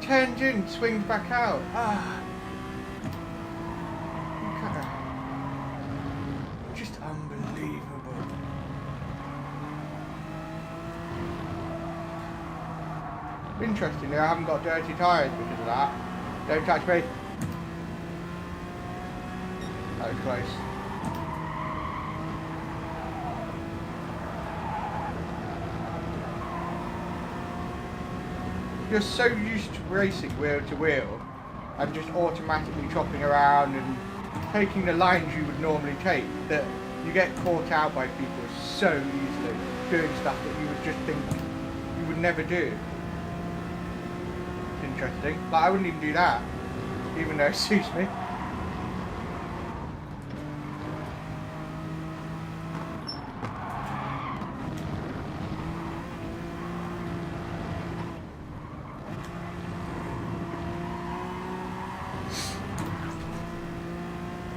Turns in, swings back out. Ah. Just unbelievable. Interestingly, I haven't got dirty tyres because of that. Don't touch me. That was close. You're so used to racing wheel to wheel and just automatically chopping around and taking the lines you would normally take that you get caught out by people so easily doing stuff that you would just think you would never do. It's interesting. Like, I wouldn't even do that, even though it suits me.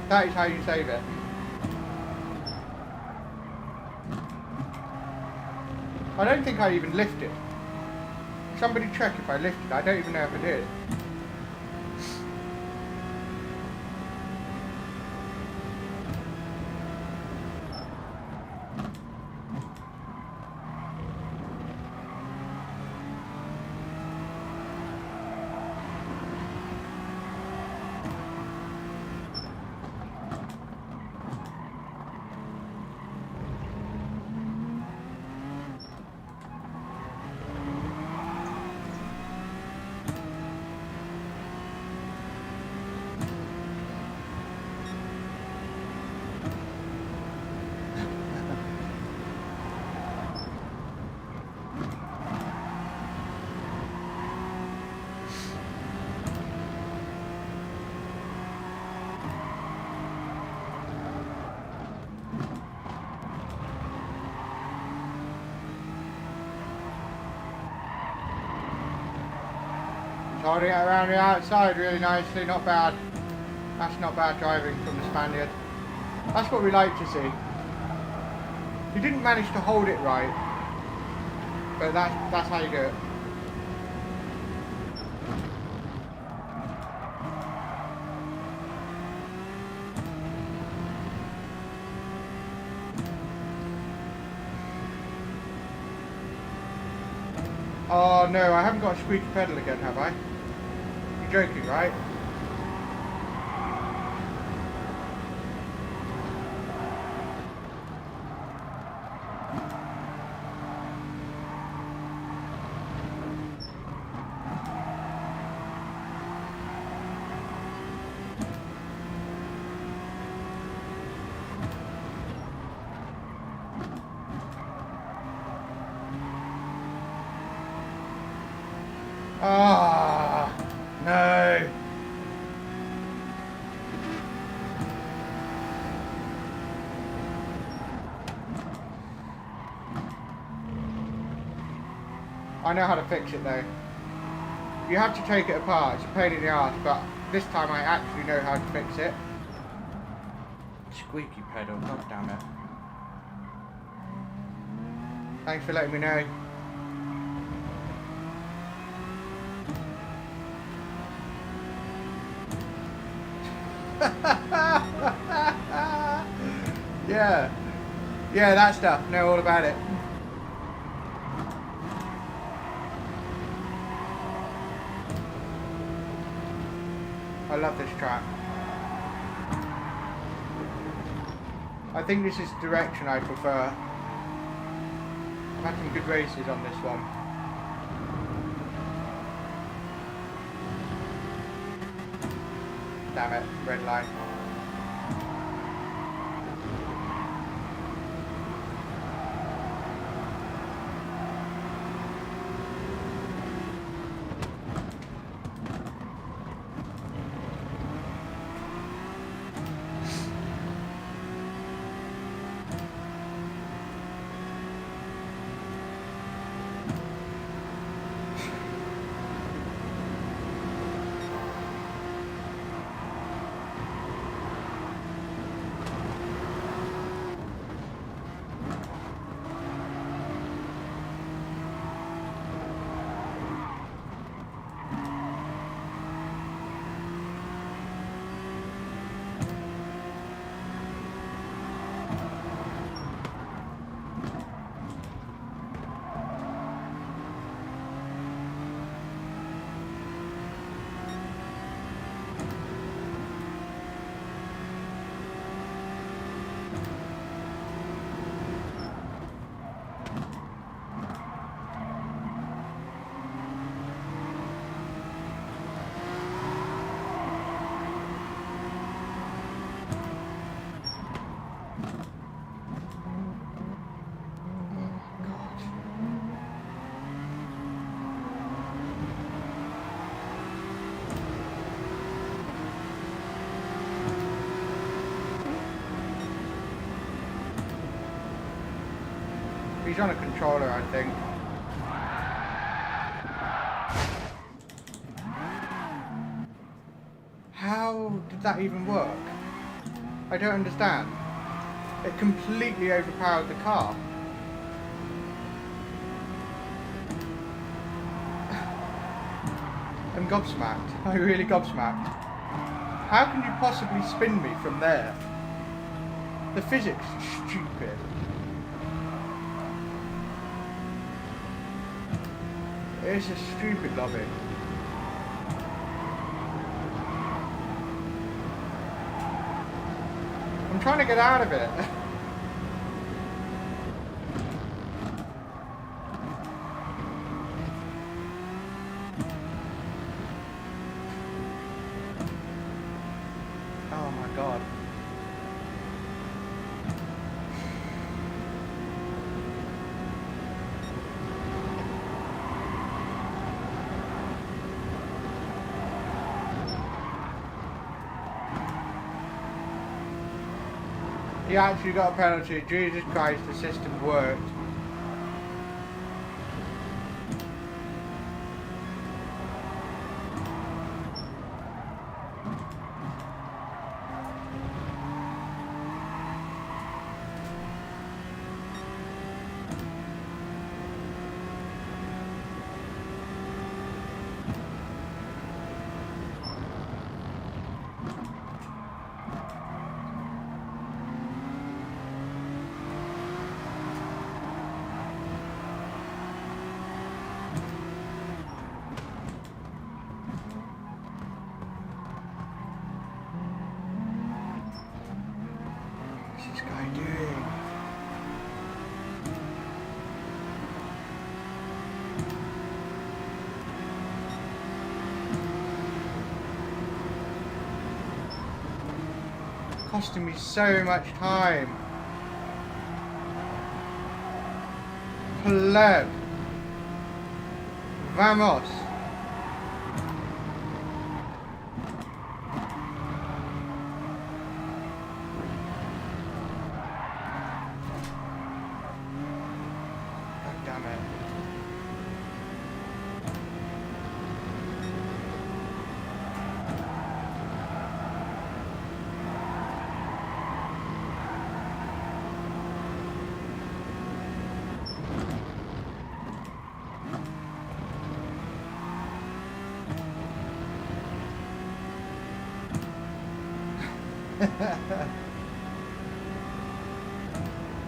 That is how you save it. I don't think I even lifted. Somebody check if I lifted. I don't even know if I did. Holding it around the outside really nicely, not bad. That's not bad driving from the Spaniard. That's what we like to see. He didn't manage to hold it right, but that's how you do it. Oh no, I haven't got a squeaky pedal again, have I? You're joking, right? I know how to fix it though. You have to take it apart, it's a pain in the ass, but this time I actually know how to fix it. Squeaky pedal, god damn it. Thanks for letting me know. Yeah. Yeah, that stuff. Know all about it. I love this track. I think this is the direction I prefer. I've had some good races on this one. Damn it, red line. He's on a controller, I think. How did that even work? I don't understand. It completely overpowered the car. I'm gobsmacked. I'm really gobsmacked. How can you possibly spin me from there? The physics is stupid. It's a stupid lobby. I'm trying to get out of it. Oh my god. He actually got a penalty. Jesus Christ, the system worked. Costing me so much time. Pleb. Vamos. God damn it.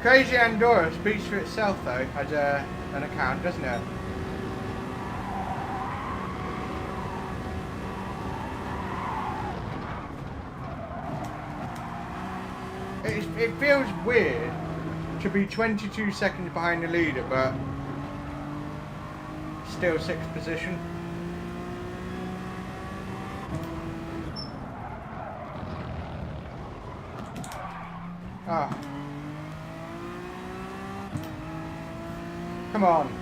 Crazy Andorra speaks for itself though, as an account, doesn't it? It feels weird to be 22 seconds behind the leader, but still 6th position. Ah. Come on.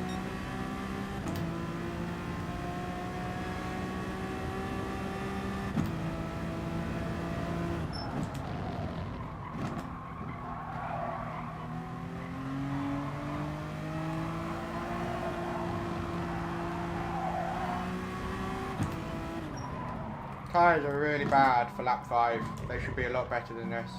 Tyres are really bad for lap 5. They should be a lot better than this.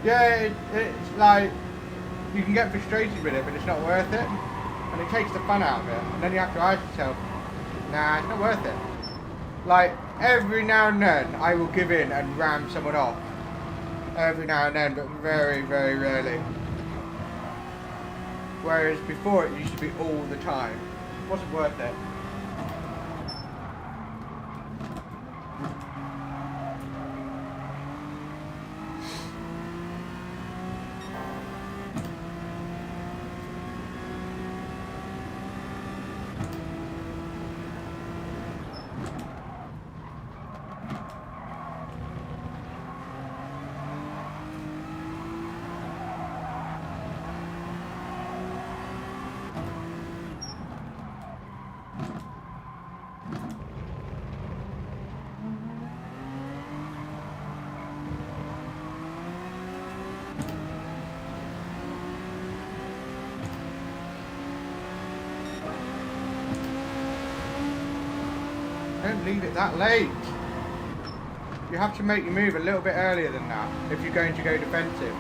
Yeah, it's like, you can get frustrated with it, but it's not worth it. And it takes the fun out of it. And then you have to ask yourself, nah, it's not worth it. Like, every now and then, I will give in and ram someone off. Every now and then, but very, very rarely. Whereas before, it used to be all the time. It wasn't worth it. Don't leave it that late. You have to make your move a little bit earlier than that if you're going to go defensive.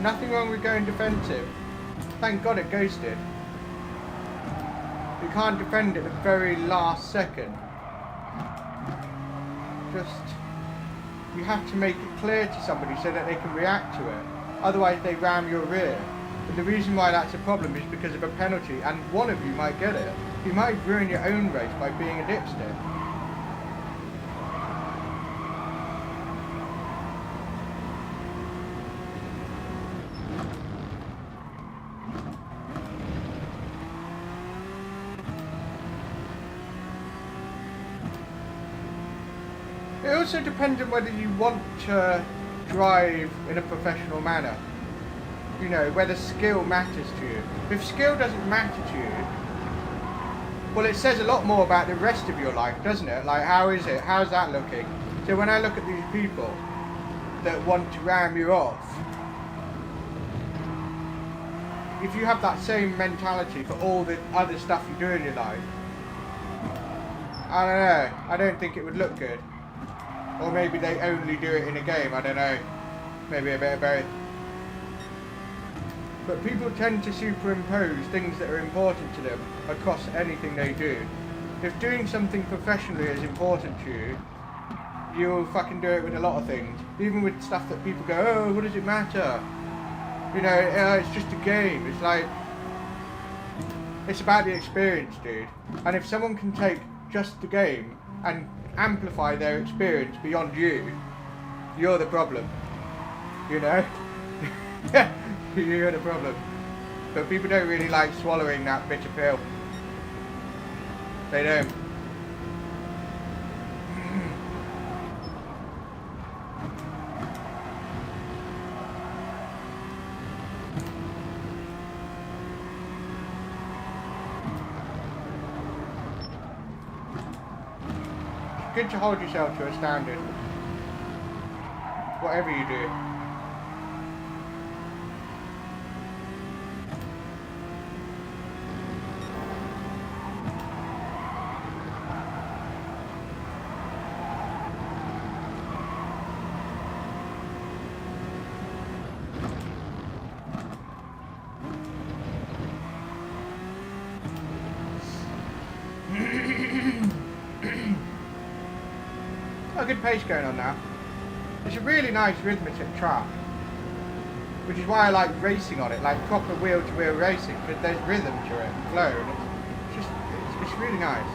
Nothing wrong with going defensive. Thank God it ghosted. You can't defend at the very last second. Just, you have to make it clear to somebody so that they can react to it. Otherwise they ram your rear. But the reason why that's a problem is because of a penalty, and one of you might get it. You might ruin your own race by being a dipstick. It also depends on whether you want to drive in a professional manner. You know, whether skill matters to you. If skill doesn't matter to you, well, it says a lot more about the rest of your life, doesn't it? Like, how is it? How's that looking? So when I look at these people that want to ram you off, if you have that same mentality for all the other stuff you do in your life, I don't know, I don't think it would look good. Or maybe they only do it in a game, I don't know. Maybe a bit of both. But people tend to superimpose things that are important to them across anything they do. If doing something professionally is important to you, you'll fucking do it with a lot of things. Even with stuff that people go, oh, what does it matter? You know, it's just a game. It's like, it's about the experience, dude. And if someone can take just the game and amplify their experience beyond you, you're the problem. You know? You're the problem. But people don't really like swallowing that bitter pill. They don't. Good to hold yourself to a standard, whatever you do. A good pace going on now. It's a really nice rhythmic track, which is why I like racing on it, like proper wheel-to-wheel racing, because there's rhythm to it, flow, and it's really nice.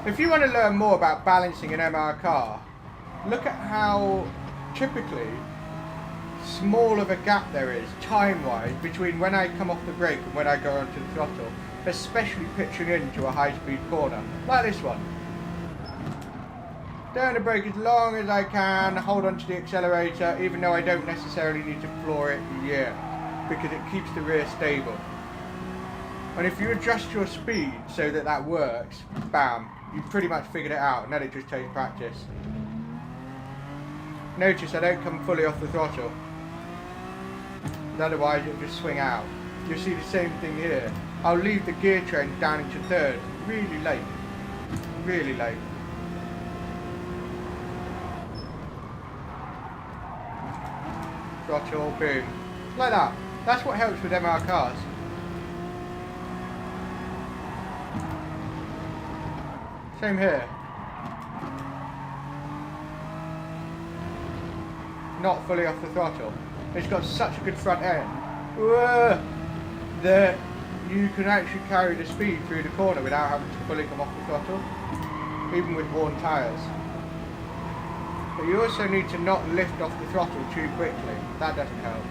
If you want to learn more about balancing an MR car, look at how typically small of a gap there is time-wise between when I come off the brake and when I go onto the throttle, especially pitching into a high-speed corner, like this one. Down the brake as long as I can, hold onto the accelerator, even though I don't necessarily need to floor it yet, because it keeps the rear stable. And if you adjust your speed so that that works, bam, you've pretty much figured it out, and then it just takes practice. Notice I don't come fully off the throttle, otherwise it'll just swing out. You'll see the same thing here. I'll leave the gear train down into third, really late, really late. Throttle, boom, like that. That's what helps with MR cars. Same here. Not fully off the throttle. It's got such a good front end that you can actually carry the speed through the corner without having to fully come off the throttle, even with worn tyres. But you also need to not lift off the throttle too quickly. That doesn't help.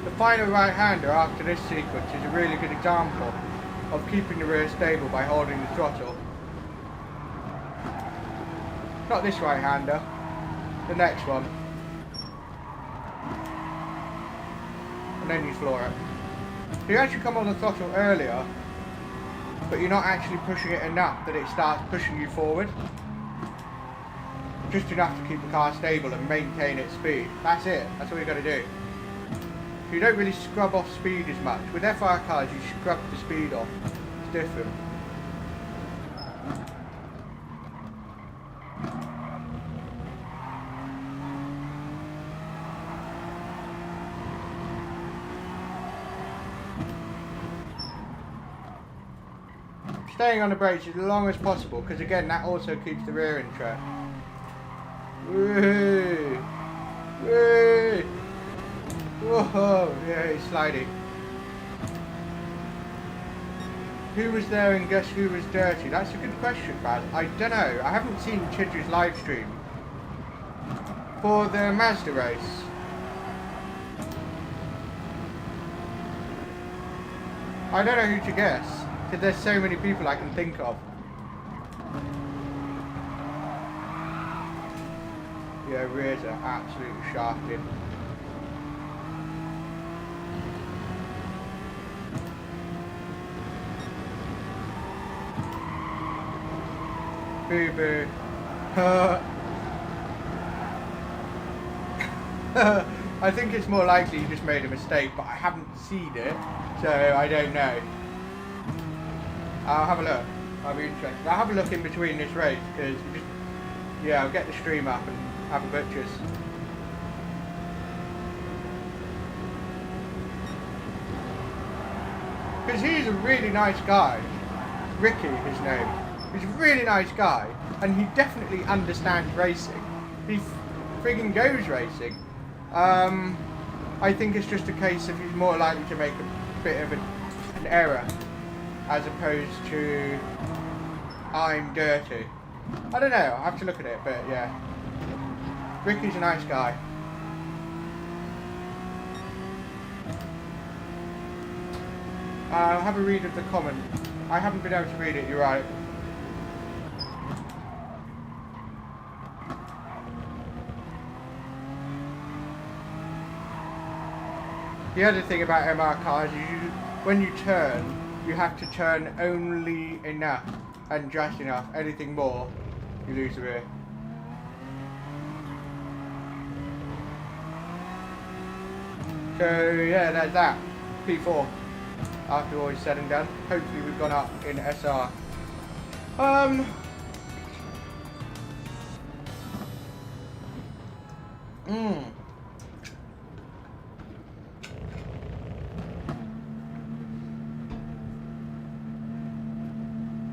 The final right-hander after this sequence is a really good example of keeping the rear stable by holding the throttle. Not this right-hander, the next one. And then you floor it. So you actually come on the throttle earlier, but you're not actually pushing it enough that it starts pushing you forward. Just enough to keep the car stable and maintain its speed. That's it, that's all you got to do. So you don't really scrub off speed as much. With FR cars you scrub the speed off. It's different. Staying on the brakes as long as possible, because again that also keeps the rear in check. Whee! Whee! Whoa, yeah, he's sliding. Who was there and guess who was dirty? That's a good question, Baz. I don't know. I haven't seen Chidge's live stream for the Mazda race. I don't know who to guess, because there's so many people I can think of. Yeah, rears are absolutely shafted. Boo boo. I think it's more likely you just made a mistake, but I haven't seen it, so I don't know. I'll have a look. I'll be interested. I'll have a look in between this race because yeah, I'll get the stream up and have a butchers. Because he's a really nice guy. Ricky, his name. He's a really nice guy, and he definitely understands racing. He friggin' goes racing. I think it's just a case of he's more likely to make a bit of an error, as opposed to I'm dirty. I don't know, I have to look at it, but yeah. Ricky's a nice guy. I'll have a read of the comment. I haven't been able to read it, you're right. The other thing about MR cars is when you turn, you have to turn only enough and just enough. Anything more, you lose the rear. So yeah, there's that. P4. After all is said and done, hopefully we've gone up in SR.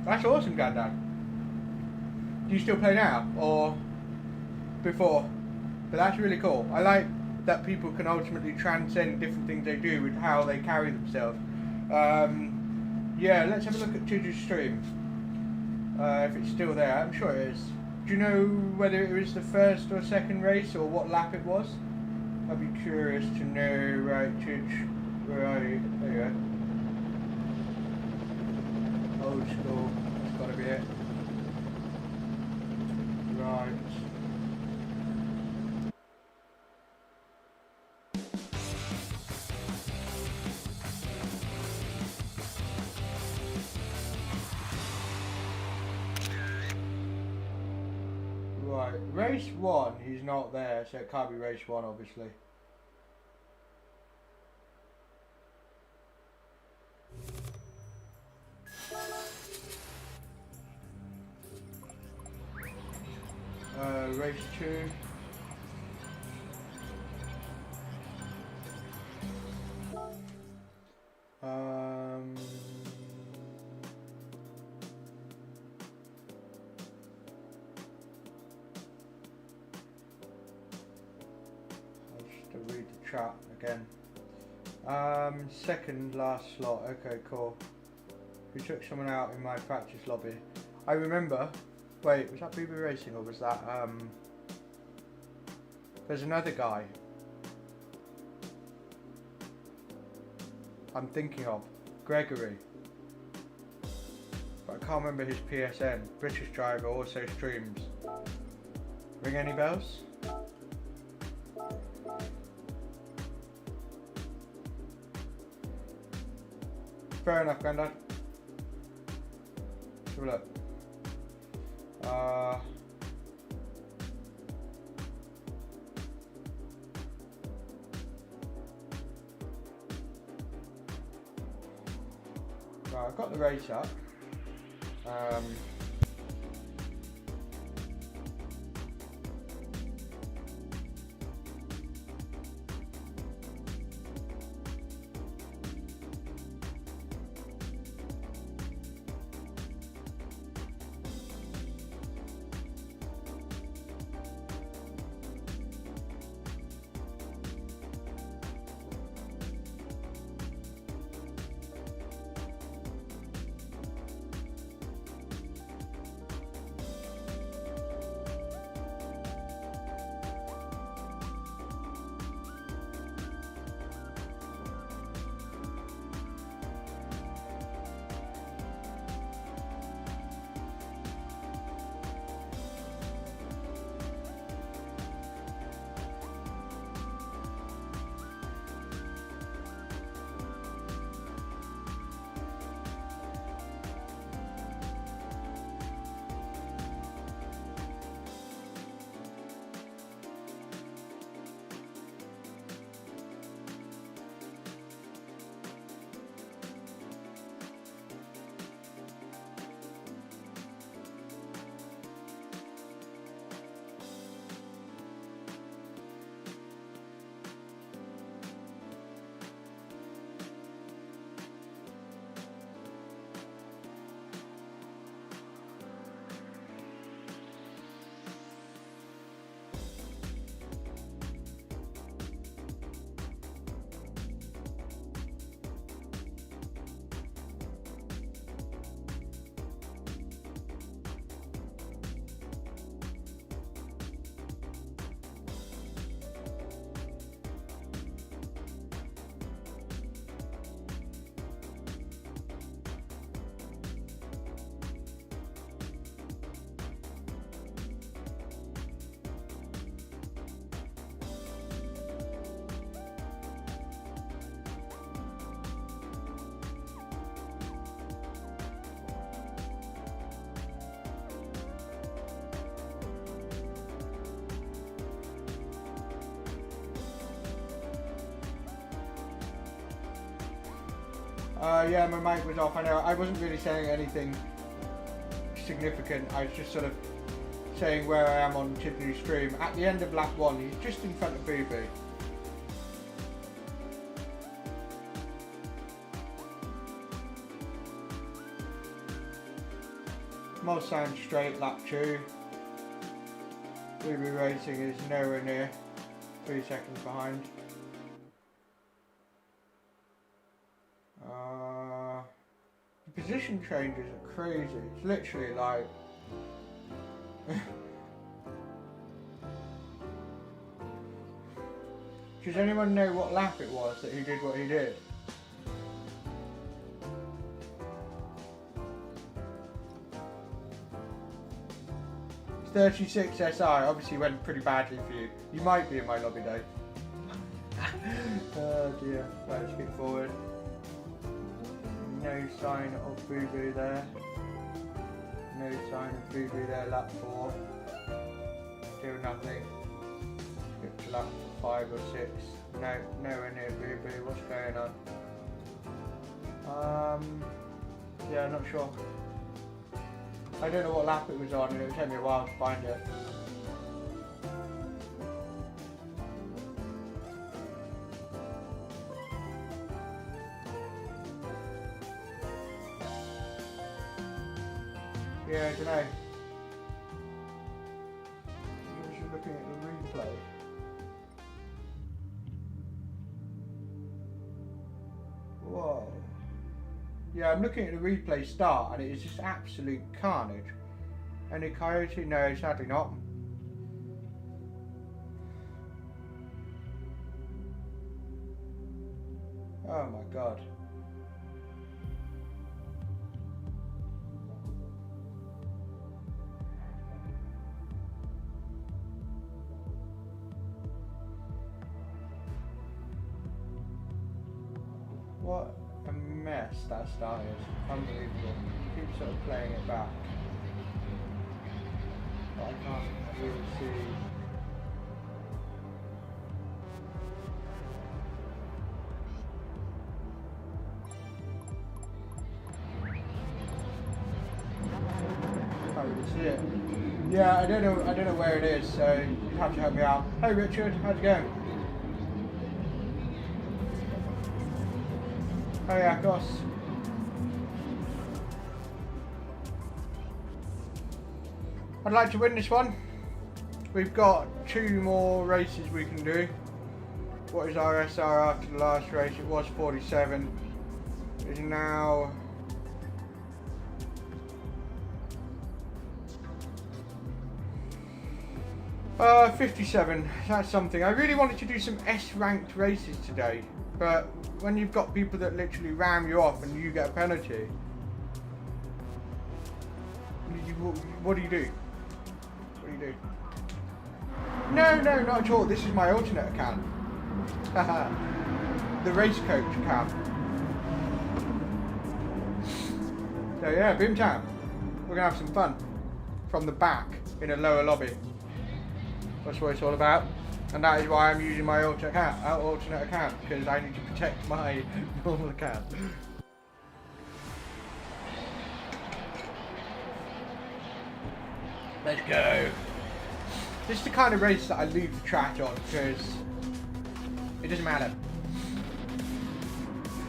That's awesome, Gandalf. Do you still play now or before? But that's really cool. I like that people can ultimately transcend different things they do with how they carry themselves. Yeah, let's have a look at Tuju's stream. If it's still there, I'm sure it is. Do you know whether it was the first or second race or what lap it was? I'd be curious to know. Right, Tuj, where are you? There you go. Old school, that's gotta be it. Right. Right, race 1, he's not there, so it can't be race 1 obviously. Race 2. Read the chat again. Second last slot. Okay, cool. We took someone out in my practice lobby. I remember. Wait, was that BB Racing or was that there's another guy I'm thinking of, Gregory, but I can't remember his PSN. British driver, also streams. Ring any bells? Fair enough, Grandad. Let's have a look. Right, I've got the race up. Yeah, my mic was off. I know I wasn't really saying anything significant. I was just sort of saying where I am on Tiffany's stream. At the end of lap 1, he's just in front of Boo Boo. Mulsanne straight, lap 2. Boo Boo Racing is nowhere near, 3 seconds behind. The position changes are crazy. It's literally like does anyone know what lap it was that he did what he did? It's 36 SI, obviously went pretty badly for you. You might be in my lobby though. Oh dear, right, let's get forward. No sign of Boo Boo there. No sign of Boo Boo there, lap 4. Still nothing. Get to lap 5 or 6. No, nowhere near Boo Boo. What's going on? Yeah, not sure. I don't know what lap it was on, and it would take me a while to find it. Yeah, I don't know. I'm just looking at the replay. Whoa. Yeah, I'm looking at the replay start and it is just absolute carnage. Any coyote? No, sadly not. Oh my god. What a mess that start is. Unbelievable. Keep sort of playing it back. But I can't really see. Can't really see it. Yeah, I don't know where it is, so you have to help me out. Hey Richard, how's it going? Oh yeah, of course. I'd like to win this one. We've got 2 more races we can do. What is our SR after the last race? It was 47. It is now 57. That's something. I really wanted to do some S-ranked races today, but when you've got people that literally ram you off and you get a penalty, what do you do? What do you do? No, not at all. This is my alternate account. The race coach account. So yeah, boomtown. We're gonna have some fun from the back in a lower lobby. That's what it's all about. And that is why I'm using my alternate account, because I need to protect my normal account. Let's go. This is the kind of race that I leave the track on, because it doesn't matter.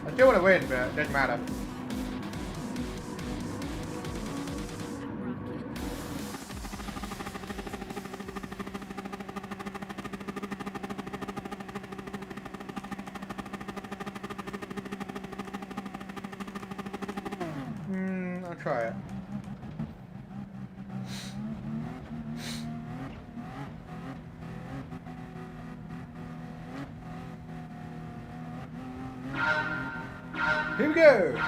I still want to win, but it doesn't matter. I'll try it. Here we go!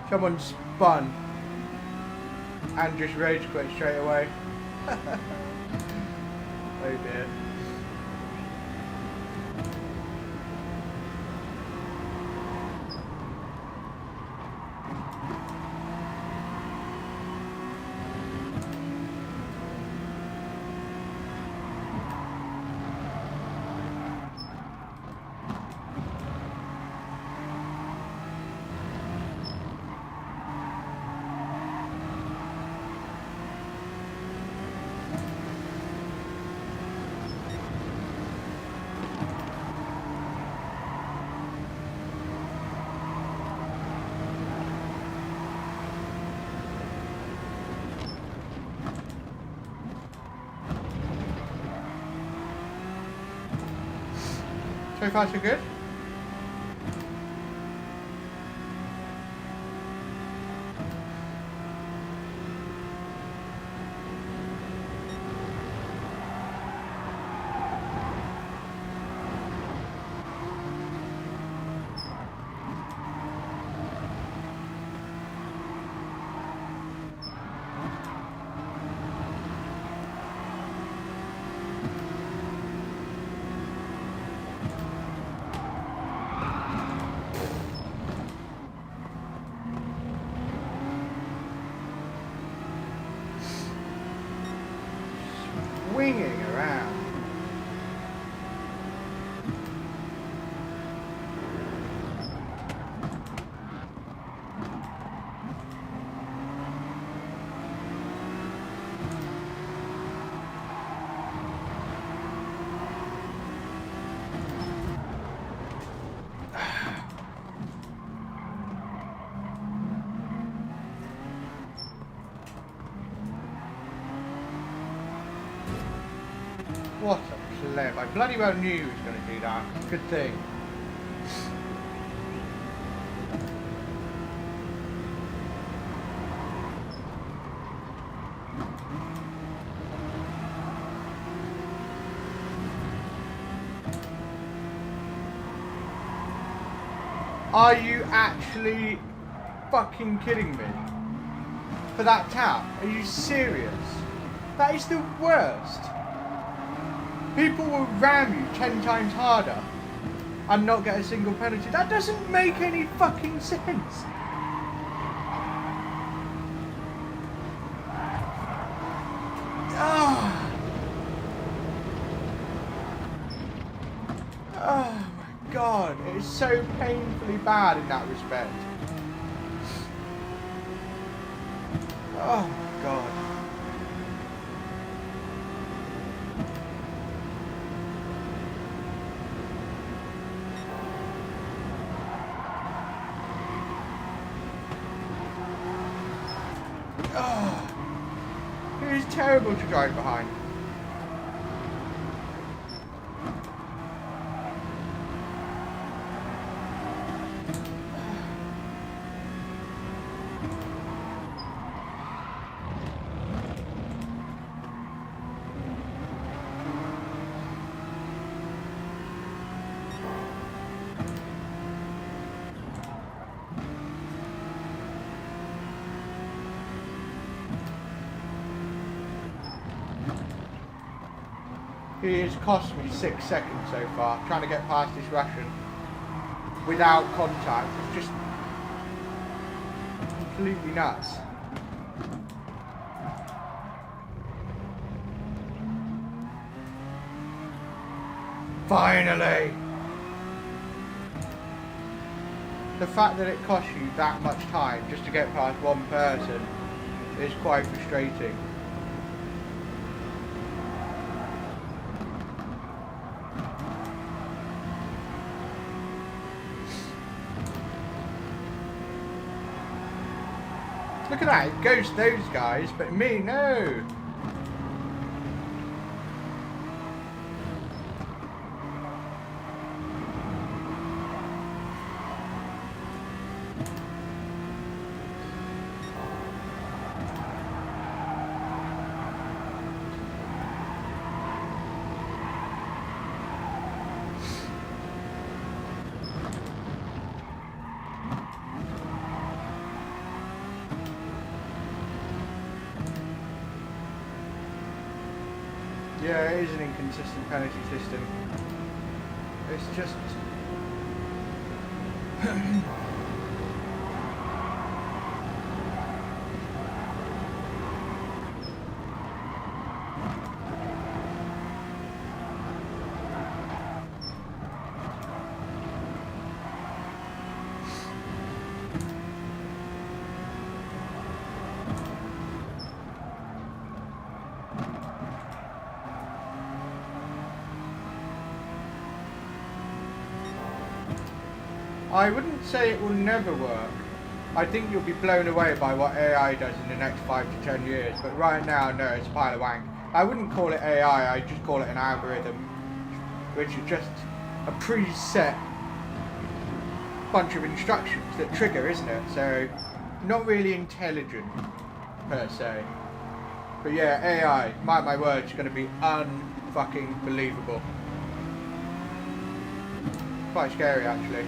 Someone spun and just rage quit straight away. Oh dear. So far so good? Swinging around. What a pleb. I bloody well knew he was going to do that. Good thing. Are you actually fucking kidding me? For that tap? Are you serious? That is the worst. People will ram you 10 times harder and not get a single penalty. That doesn't make any fucking sense. Oh. Oh my god, it is so painfully bad in that respect. Oh my god. Oh, it is terrible to drive behind. He has cost me 6 seconds so far, trying to get past this Russian without contact. It's just completely nuts. Finally! The fact that it costs you that much time just to get past one person is quite frustrating. Look at that, it goes those guys, but me, no. Yeah, it is an inconsistent penalty system. It's just... I wouldn't say it will never work. I think you'll be blown away by what AI does in the next 5 to 10 years, but right now, no, it's a pile of wank. I wouldn't call it AI, I'd just call it an algorithm, which is just a preset bunch of instructions that trigger, isn't it? So not really intelligent per se. But yeah, AI, mark my words, going to be unfucking believable. Quite scary actually.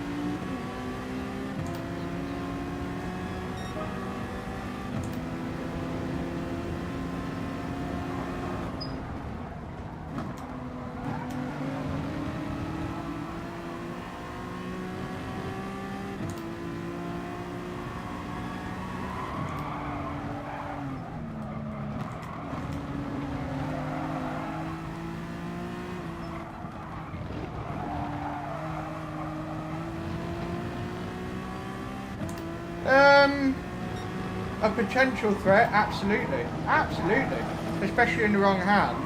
A potential threat, absolutely, absolutely, especially in the wrong hand.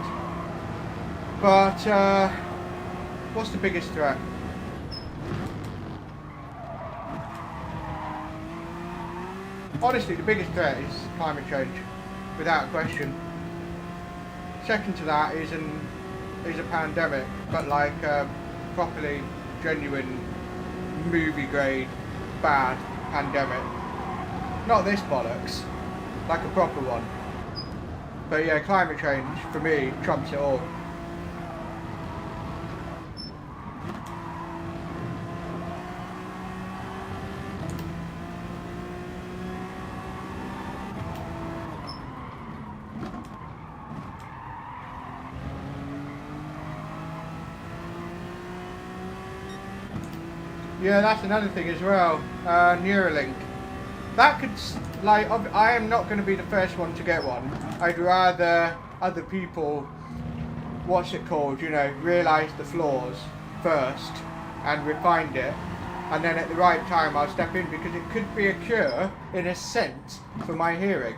But what's the biggest threat? Honestly, the biggest threat is climate change, without question. Second to that is a pandemic, but like properly genuine movie grade bad pandemic. Not this bollocks, like a proper one. But yeah, climate change, for me, trumps it all. Yeah, that's another thing as well, Neuralink. That could, like, I am not going to be the first one to get one. I'd rather other people, what's it called, you know, realise the flaws first and refine it. And then at the right time I'll step in, because it could be a cure, in a sense, for my hearing.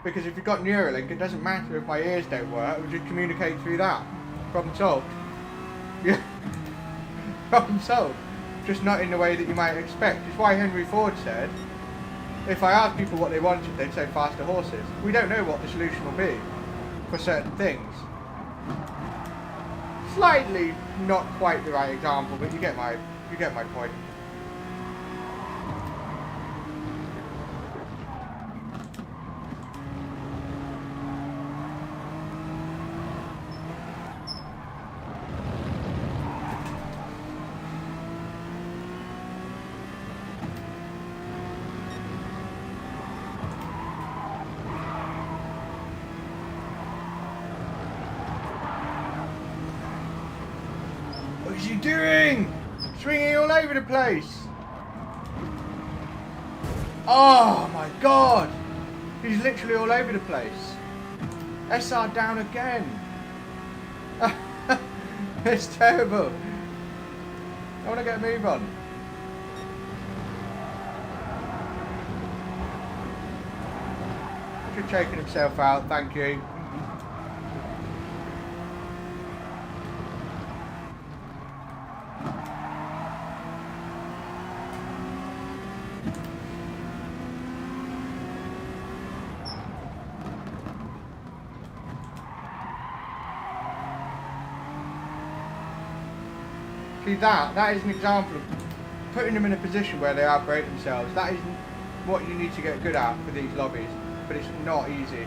Because if you've got Neuralink, it doesn't matter if my ears don't work, we'll just communicate through that. Problem solved. Yeah. Problem solved. Just not in the way that you might expect. It's why Henry Ford said, if I asked people what they wanted, they'd say faster horses. We don't know what the solution will be for certain things. Slightly not quite the right example, but you get my point. What's he doing? Swinging all over the place. Oh my god. He's literally all over the place. SR down again. It's terrible. I want to get a move on. Just checking himself out, thank you. See, that is an example of putting them in a position where they outbrake themselves. That is what you need to get good at for these lobbies, but it's not easy.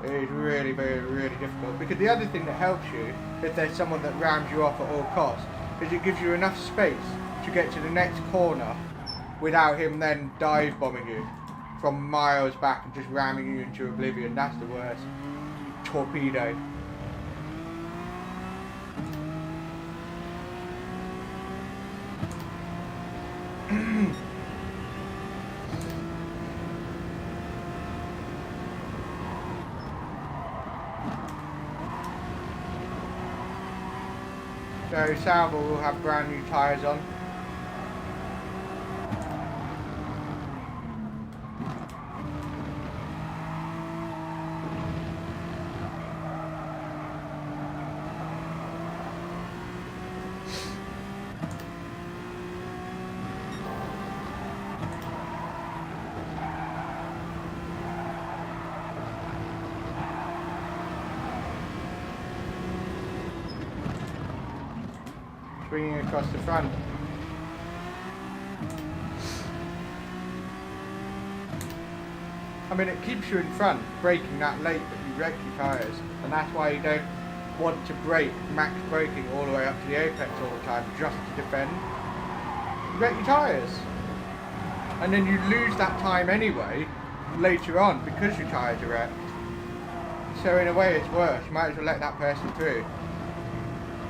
It is really, really difficult, because the other thing that helps you, if there's someone that rams you off at all costs, is it gives you enough space to get to the next corner without him then dive bombing you from miles back and just ramming you into oblivion. That's the worst. Torpedo. So Salvo will have brand new tyres on. swinging across the front. I mean, it keeps you in front, braking that late, but you wreck your tyres, and that's why you don't want to brake, max braking all the way up to the apex all the time, just to defend. You wreck your tyres, and then you lose that time anyway, later on, because your tyres are wrecked. So in a way it's worse, you might as well let that person through,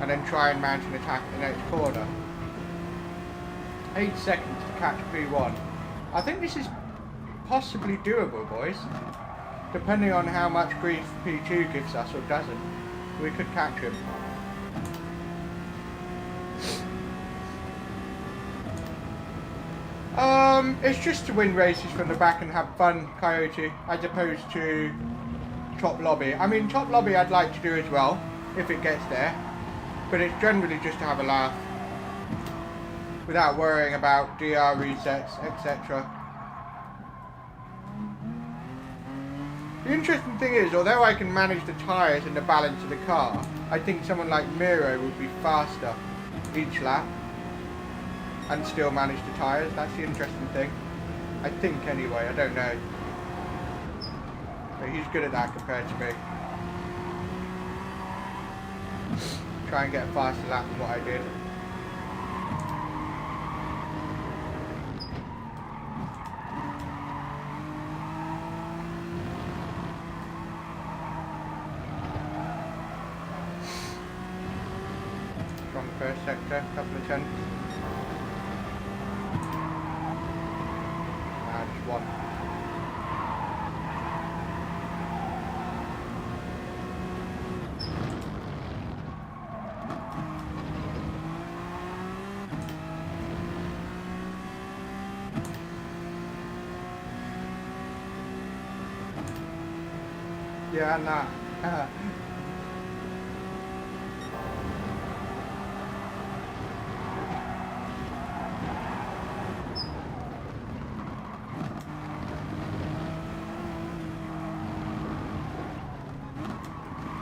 and then try and mount an attack at the next corner. 8 seconds to catch P1. I think this is possibly doable, boys. Depending on how much grief P2 gives us or doesn't, we could catch him. It's just to win races from the back and have fun, Coyote, as opposed to top lobby. I mean, top lobby I'd like to do as well, if it gets there, but it's generally just to have a laugh, without worrying about DR resets, etc. The interesting thing is, although I can manage the tyres and the balance of the car, I think someone like Miro would be faster each lap and still manage the tyres. That's the interesting thing. I think anyway, I don't know. But he's good at that compared to me. Try and get a faster lap than what I did. From the first sector, couple of tenths. Just one. Yeah, nah.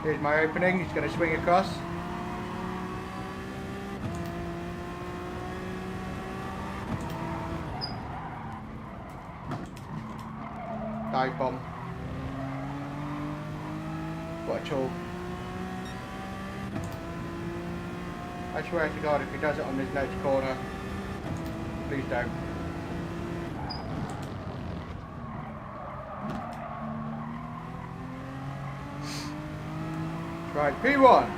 Here's my opening, he's going to swing across. Dive bomb. What a tool. I swear to God, if he does it on this next corner, please don't. Right, P1.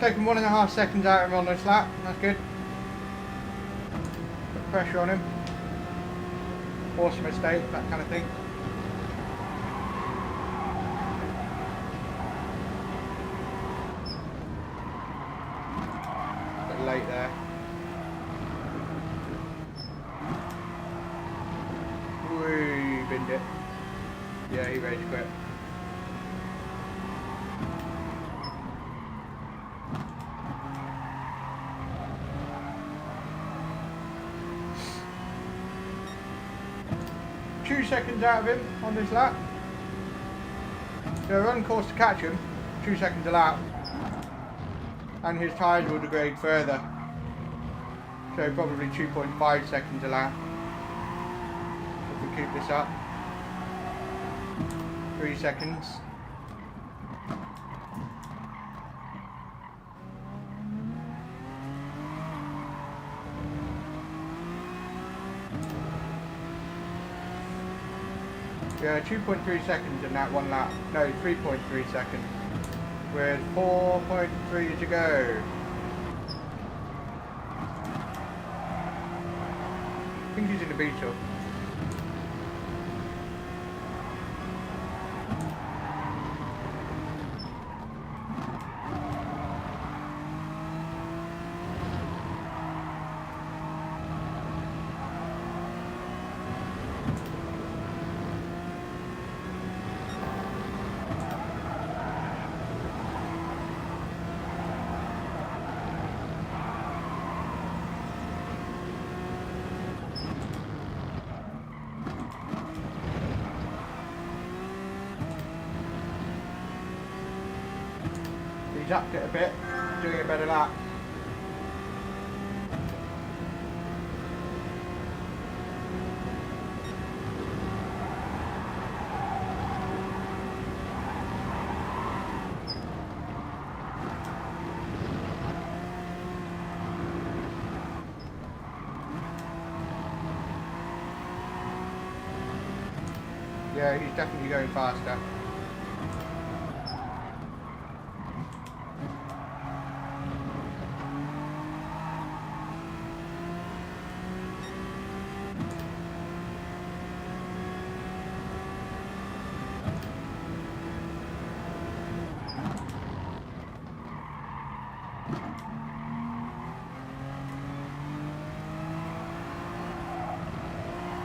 Taking 1.5 seconds out of him on this lap, that's good. Put pressure on him. Force a mistake, that kind of thing. A bit late there. Woo, binned it. Yeah, he rage quit. Seconds out of him on this lap. So we're on course to catch him, 2 seconds a lap, and his tyres will degrade further, so probably 2.5 seconds a lap if we keep this up. 3 seconds. Yeah, 2.3 seconds in that one lap. No, 3.3 seconds. With 4.3 to go. I think he's in the Beetle. He's upped it a bit, doing a better lap. Yeah, he's definitely going faster.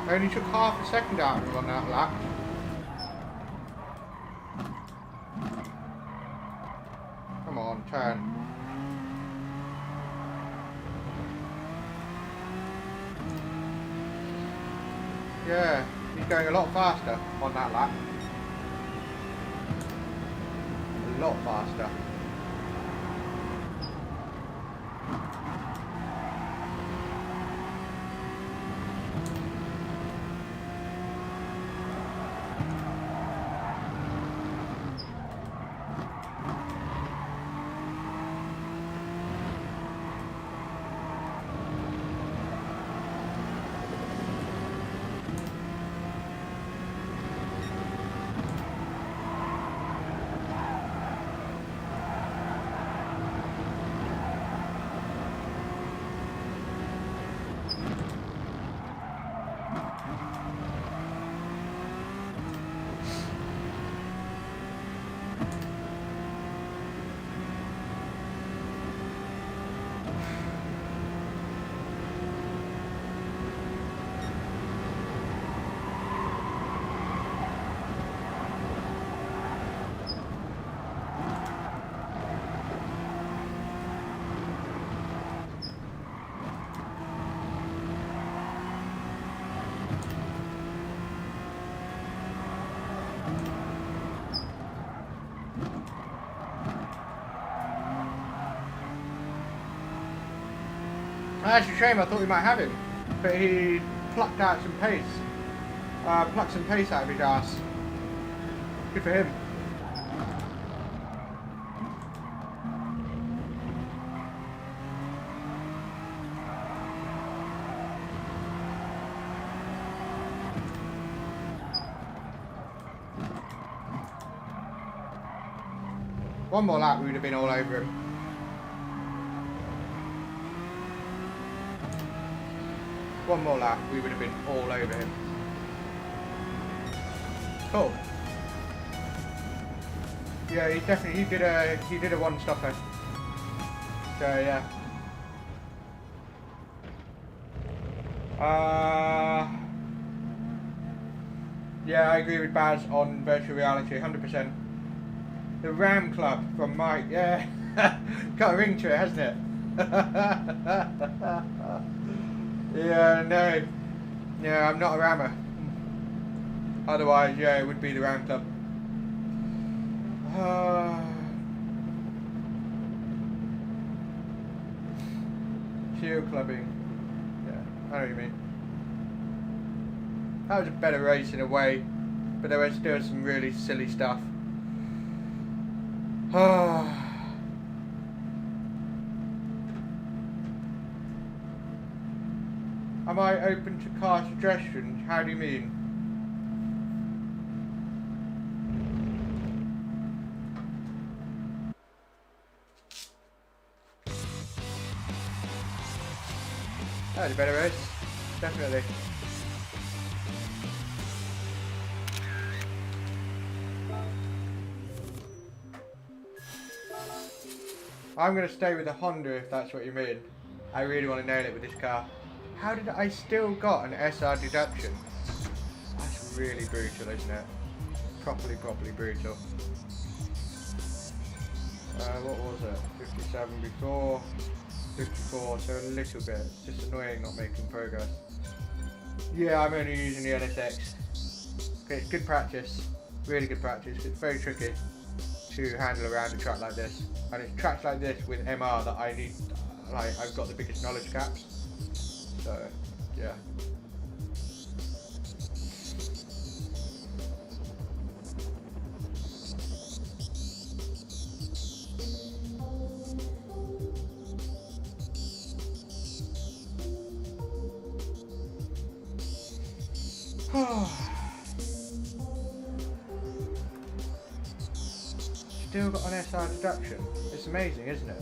I only took half a second out of him on that lap. Come on, turn. Yeah, he's going a lot faster on that lap. A lot faster. That's a shame, I thought we might have him. But he plucked out some pace. Plucked some pace out of his ass. Good for him. One more lap, we would have been all over him. One more lap, we would have been all over him. Cool. Yeah, he did a one stopper. So yeah. Yeah, I agree with Baz on virtual reality, 100%. The Ram Club from Mike, yeah. Got a ring to it, hasn't it? Yeah, no. Yeah, I'm not a rammer. Otherwise, yeah, it would be the Ram Club. Chill clubbing. Yeah, I know what you mean. That was a better race in a way. but there was still some really silly stuff. Am I open to car suggestions? How do you mean? That'd be better race, definitely. I'm going to stay with the Honda if that's what you mean. I really want to nail it with this car. How did I still got an SR deduction? That's really brutal, isn't it? Properly brutal. What was it? 57 before, 54, so a little bit. It's just annoying not making progress. Yeah, I'm only using the NSX. Okay, it's good practice. Really good practice. It's very tricky to handle around a track like this. And it's tracks like this with MR that I need, like, I've got the biggest knowledge gaps. So, yeah. Still got an SR deduction. It's amazing, isn't it?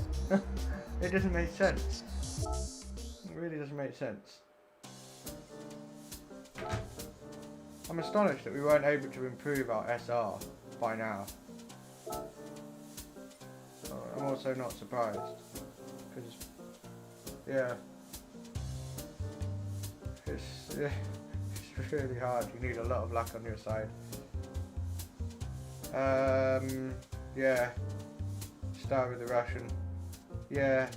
It doesn't make sense. It really doesn't make sense. I'm astonished that we weren't able to improve our SR by now. I'm also not surprised. Because, yeah. It's really hard. You need a lot of luck on your side. Yeah. Start with the Russian. Yeah.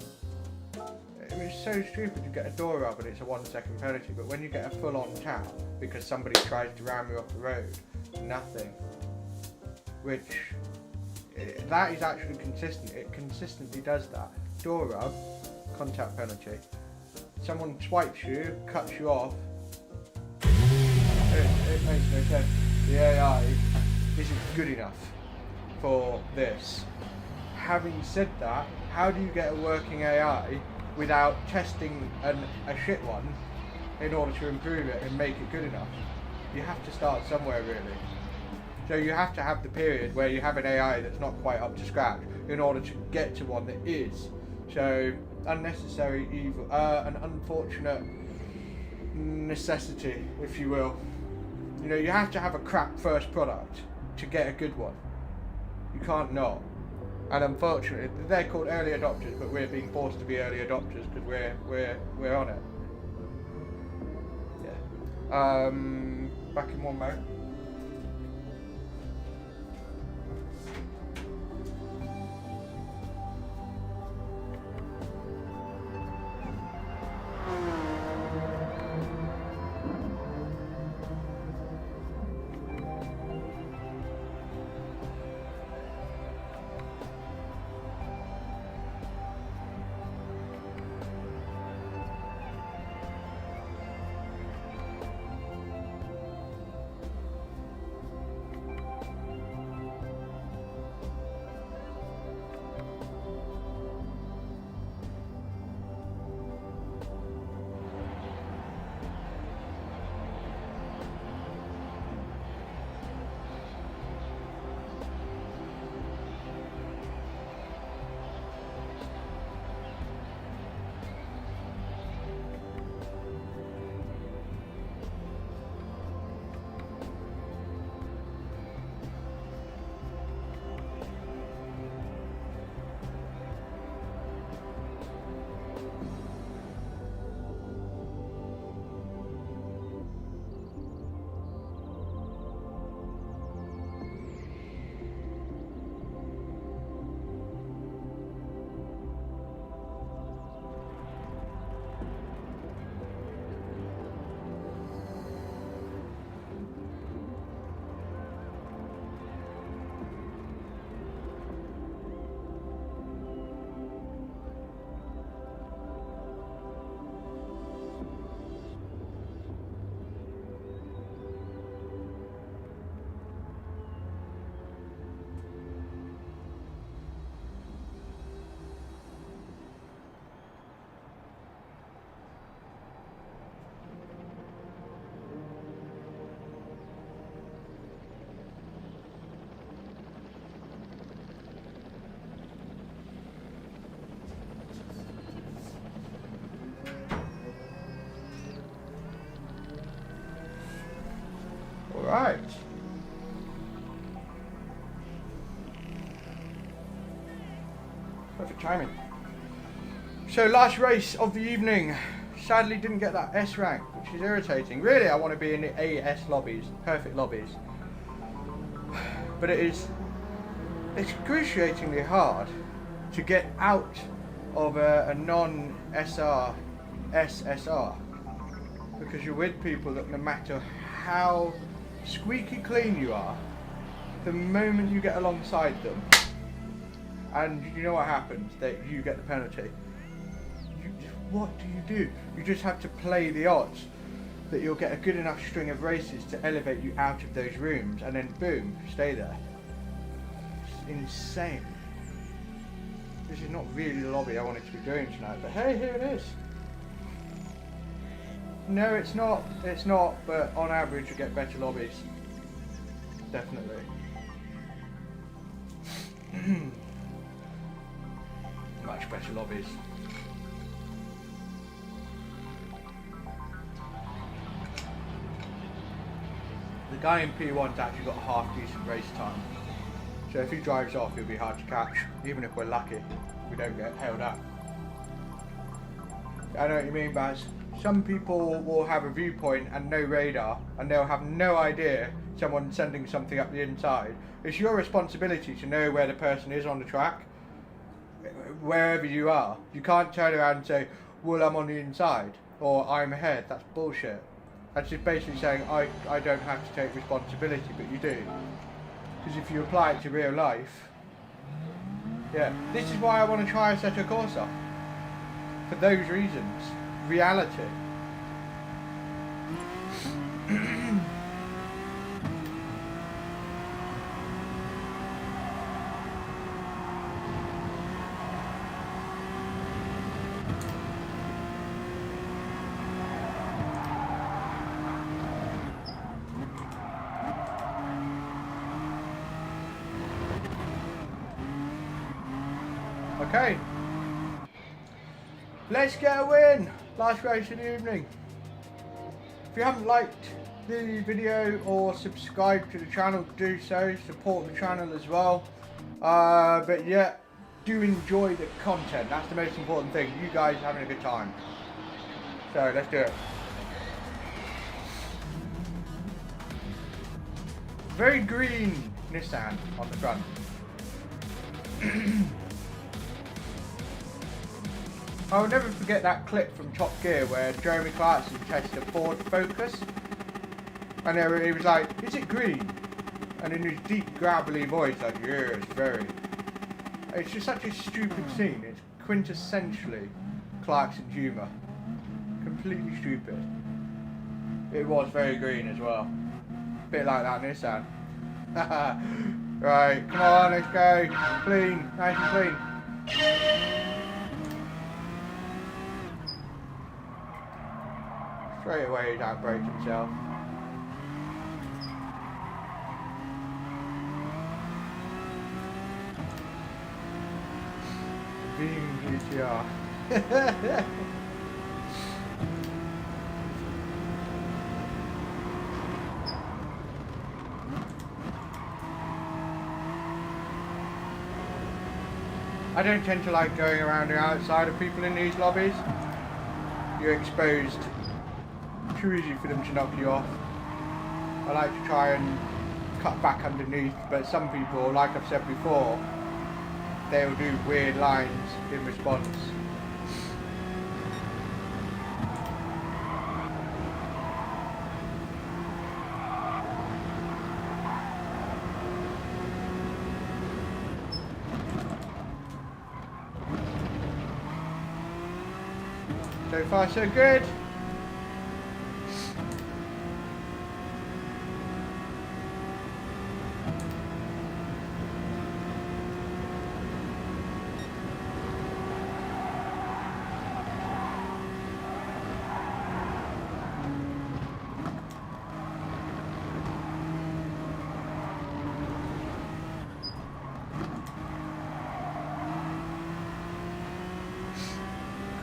I mean, it's so stupid to get a door rub and it's a 1 second penalty, but when you get a full-on tap because somebody tries to ram you off the road, nothing. Which, that is actually consistent. It consistently does that. Door rub, contact penalty. Someone swipes you, cuts you off. It makes no sense. The AI isn't good enough for this. Having said that, how do you get a working AI without testing a shit one in order to improve it and make it good enough? You have to start somewhere, really. So you have to have the period where you have an AI that's not quite up to scratch in order to get to one that is. So, unnecessary evil, an unfortunate necessity, if you will. You know, you have to have a crap first product to get a good one. You can't not. And unfortunately, they're called early adopters, but we're being forced to be early adopters because we're on it. Yeah. Back in one mode. Right. Perfect timing. So last race of the evening. Sadly didn't get that S rank, which is irritating. Really, I want to be in the AS lobbies, perfect lobbies. But it is excruciatingly hard to get out of a non-SR SSR, because you're with people that no matter how squeaky clean you are, the moment you get alongside them, and you know what happens, that you get the penalty. What do? You just have to play the odds that you'll get a good enough string of races to elevate you out of those rooms, and then boom, stay there. It's insane. This is not really the lobby I wanted to be doing tonight, but hey, here it is. No, it's not, but on average you get better lobbies. Definitely. Much better lobbies. The guy in P1's actually got a half decent race time. So if he drives off, he'll be hard to catch, even if we're lucky. We don't get held up. I know what you mean, Baz. Some people will have a viewpoint and no radar, and they'll have no idea someone's sending something up the inside. It's your responsibility to know where the person is on the track, wherever you are. You can't turn around and say, well, I'm on the inside, or I'm ahead. That's bullshit. That's just basically saying, I don't have to take responsibility, but you do. Because if you apply it to real life, yeah. This is why I want to try Assetto Corsa. For those reasons. Reality. Okay. Let's get a win! Last race of the evening. If you haven't liked the video or subscribed to the channel, do so. Support the channel as well. But yeah, do enjoy the content. That's the most important thing. You guys having a good time. So let's do it. Very green Nissan on the front. I'll never forget that clip from Top Gear where Jeremy Clarkson tested a Ford Focus, and he was like, is it green? And in his deep gravelly voice, like, yeah, it's very. It's just such a stupid scene. It's quintessentially Clarkson humour. Completely stupid. It was very green as well. Bit like that Nissan. Right, come on, let's go. Clean, nice and clean. Straight away he's outbraked himself. Beam GTR. I don't tend to like going around the outside of people in these lobbies. You're exposed. Too easy for them to knock you off. I like to try and cut back underneath, but some people, like I've said before, they'll do weird lines in response. So far so good.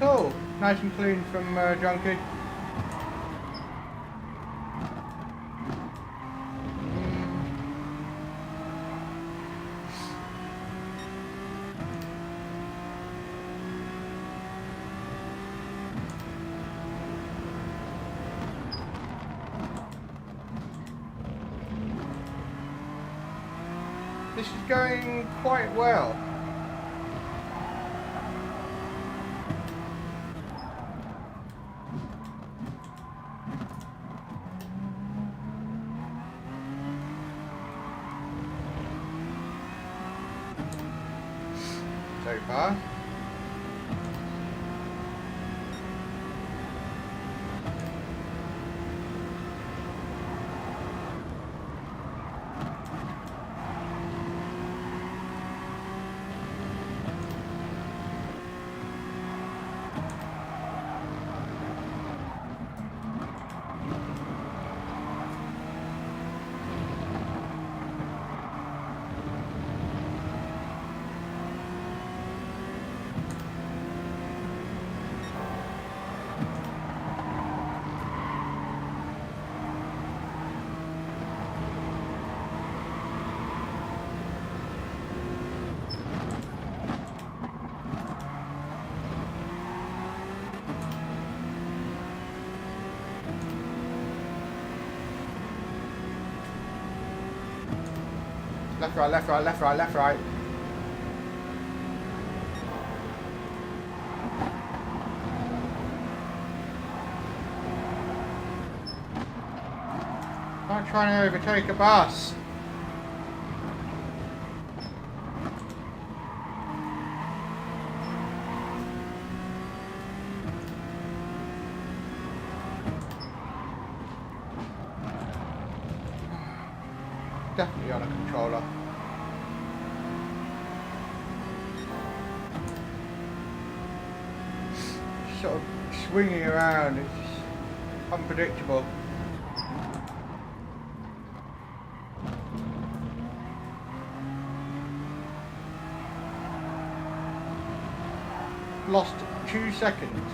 Cool, nice and clean from Junkie. This is going quite well. So far. Left, right, left, right, left, right, left, right. I'm trying to overtake a bus. Definitely on a controller. Sort of swinging around, it's just unpredictable. Lost 2 seconds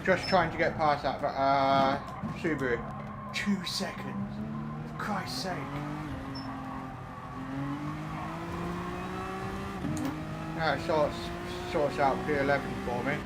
just trying to get past that Subaru. 2 seconds, for Christ's sake. That sorts out P11 for me.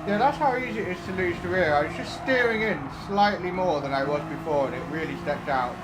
Yeah, that's how easy it is to lose the rear. I was just steering in slightly more than I was before and it really stepped out.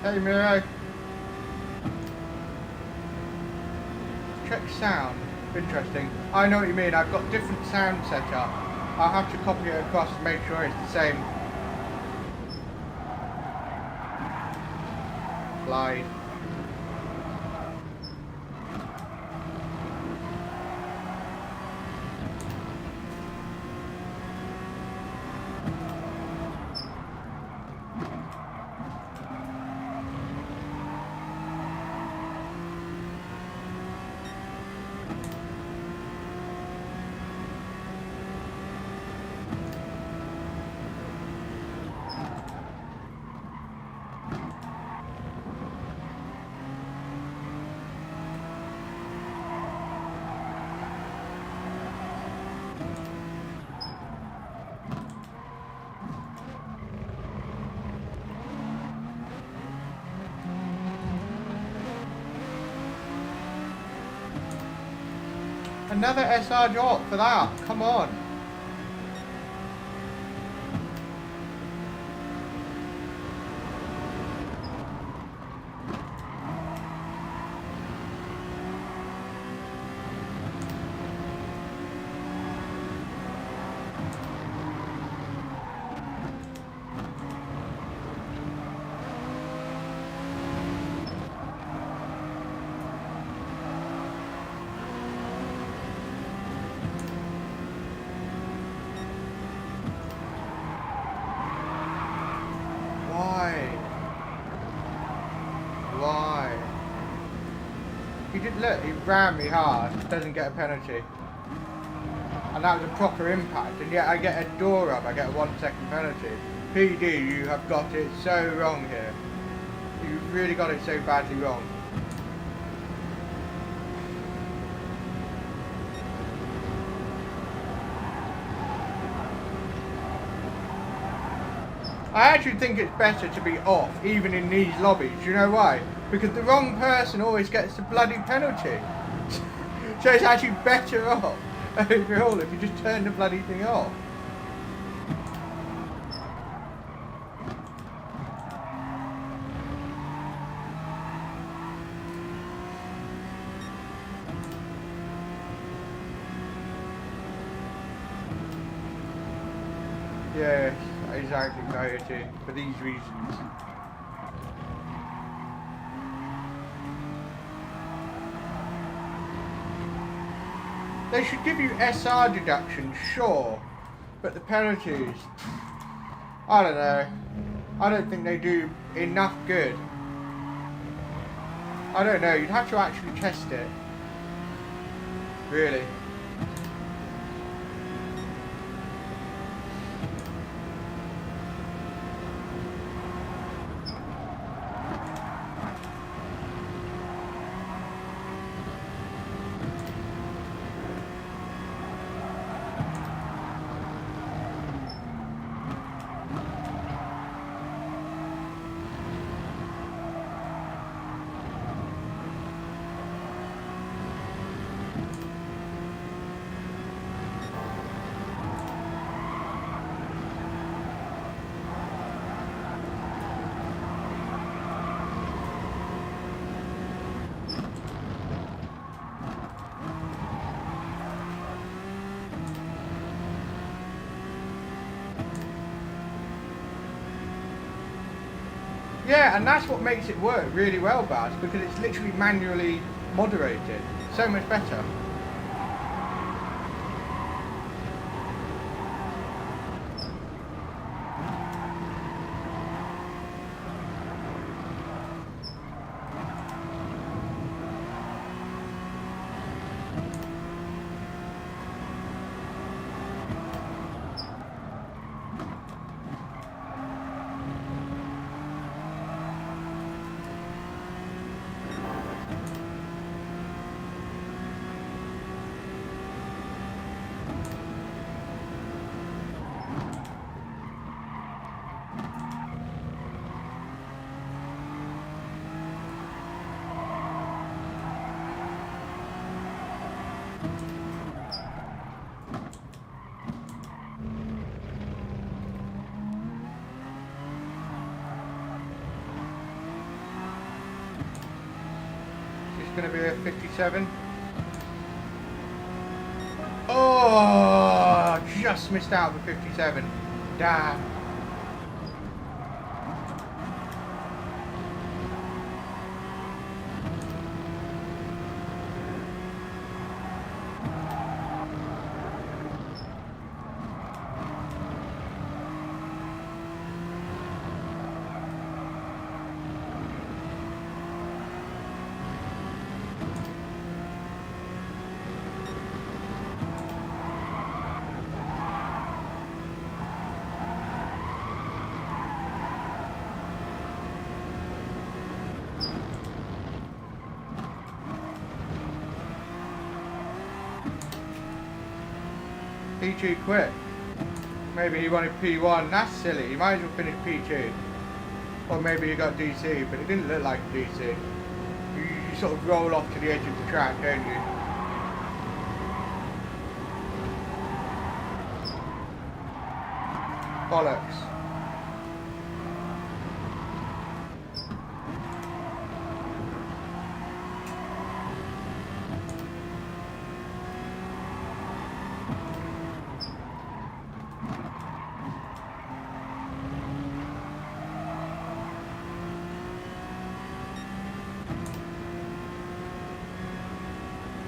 Hey Miro. Check sound. Interesting. I know what you mean. I've got different sound set up. I'll have to copy it across and make sure it's the same. Slide. Another SR drop for that. Come on. Look, he rammed me hard, doesn't get a penalty. And that was a proper impact, and yet I get a door up, I get a 1 second penalty. PD, you have got it so wrong here. You've really got it so badly wrong. I actually think it's better to be off, even in these lobbies. Do you know why? Because the wrong person always gets the bloody penalty. So it's actually better off overall if you just turn the bloody thing off. Yes, exactly, Coyote, for these reasons. They should give you SR deductions, sure, but the penalties, I don't know. I don't think they do enough good. I don't know, you'd have to actually test it. Really. Yeah, and that's what makes it work really well, Baz, because it's literally manually moderated. So much better. going to be a 57. Oh, just missed out for 57. Damn. P2 quit. Maybe he wanted P1. That's silly. He might as well finish P2. Or maybe he got DC, but it didn't look like DC. You sort of roll off to the edge of the track, don't you? Bollocks.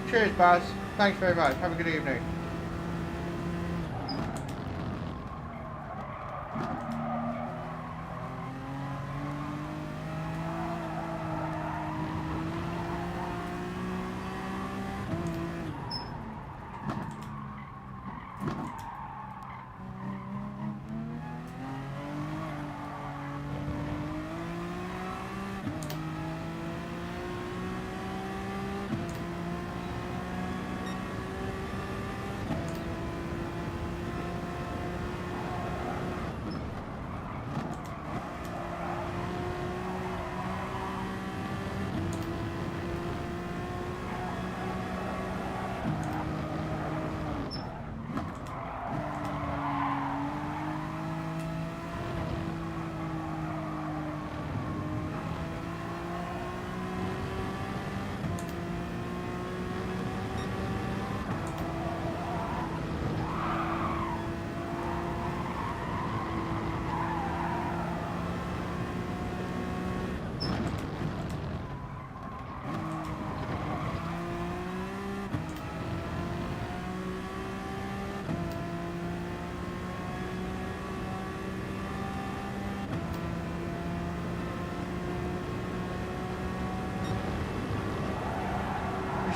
Cheers, Baz. Thanks very much. Have a good evening.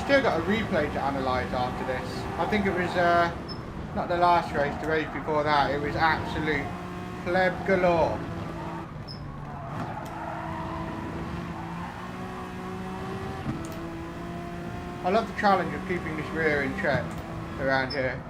Still got a replay to analyse after this. I think it was not the last race, the race before that. It was absolute pleb galore. I love the challenge of keeping this rear in check around here.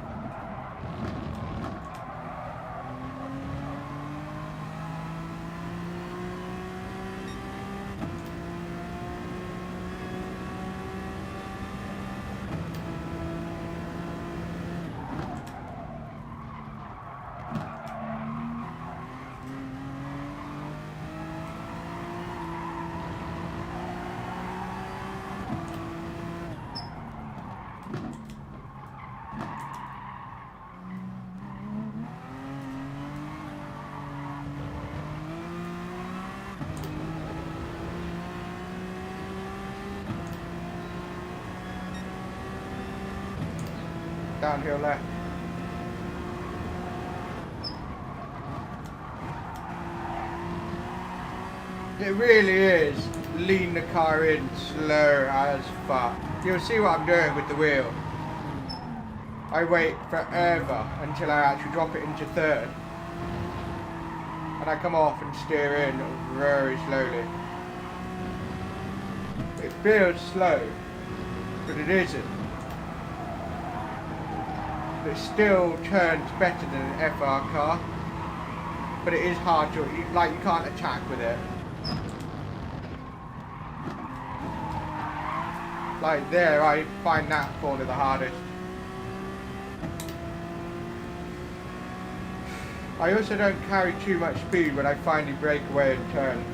Downhill left. It really is lean the car in slow as fuck. You'll see what I'm doing with the wheel. I wait forever until I actually drop it into third. And I come off and steer in very slowly. It feels slow, but it isn't. It still turns better than an FR car, but it is hard to, you can't attack with it. Like there, I find that corner the hardest. I also don't carry too much speed when I finally break away and turn.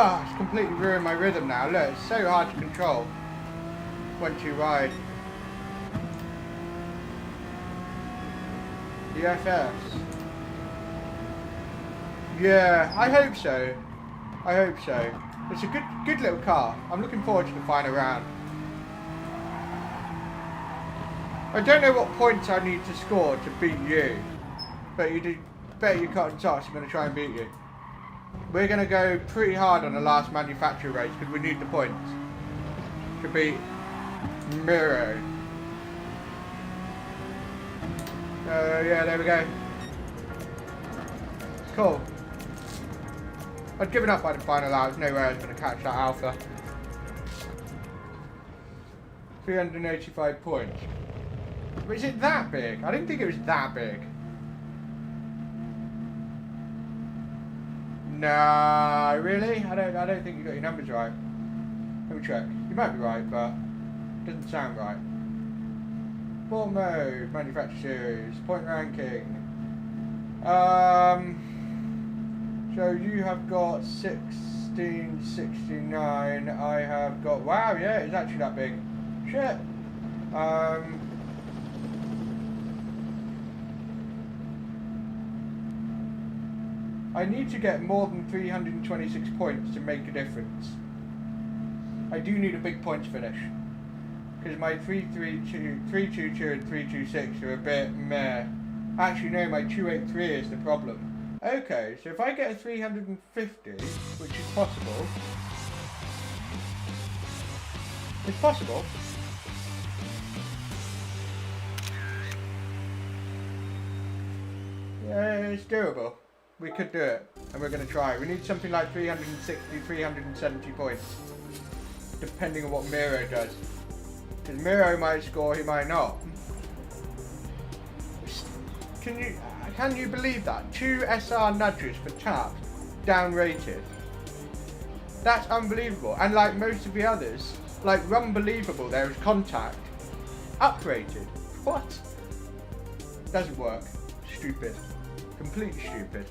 Oh, it's completely ruined my rhythm now. Look, it's so hard to control once you ride. The FS. Yeah, I hope so. I hope so. It's a good little car. I'm looking forward to the final round. I don't know what points I need to score to beat you, but you do. Bet your cotton socks are going to try and beat you. We're going to go pretty hard on the last manufacturer race because we need the points to beat Miro. Yeah, there we go. Cool. I'd given up by the final hour. There's no way I was going to catch that alpha. 385 points. But is it that big? I didn't think it was that big. Nah, really? I don't think you got your numbers right. Let me check. You might be right, but it doesn't sound right. Sport mode, manufacturer series, point ranking. So you have got 1669. I have got, wow, yeah, it's actually that big. Shit. I need to get more than 326 points to make a difference. I do need a big points finish. Because my 322, 322 and 326 are a bit meh. Actually no, my 283 is the problem. Okay, so if I get a 350, which is possible. It's possible. Yeah, it's doable. We could do it, and we're going to try. We need something like 360, 370 points, depending on what Miro does. Because Miro might score, he might not. Can you believe that? 2 SR nudges for tap, down-rated. That's unbelievable. And like most of the others, like Unbelievable, there is contact, up-rated. What? Doesn't work. Stupid. Completely stupid.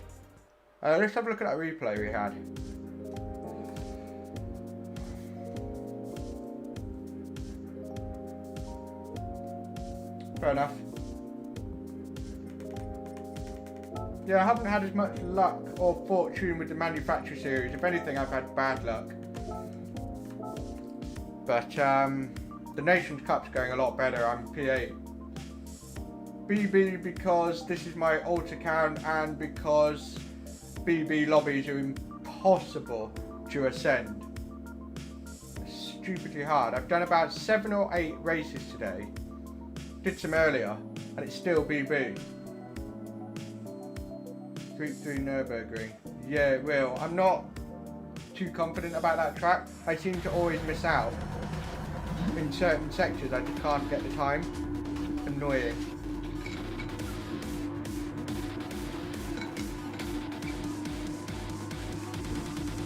Let's have a look at that replay we had. Fair enough. Yeah, I haven't had as much luck or fortune with the manufacturer series. If anything, I've had bad luck. But the Nations Cup's going a lot better. I'm P8. BB because this is my alt account and because BB lobbies are impossible to ascend. Stupidly hard. I've done about 7 or 8 races today. Did some earlier and it's still BB. Group 3 Nürburgring. Yeah, it will. I'm not too confident about that track. I seem to always miss out. In certain sections I just can't get the time. Annoying.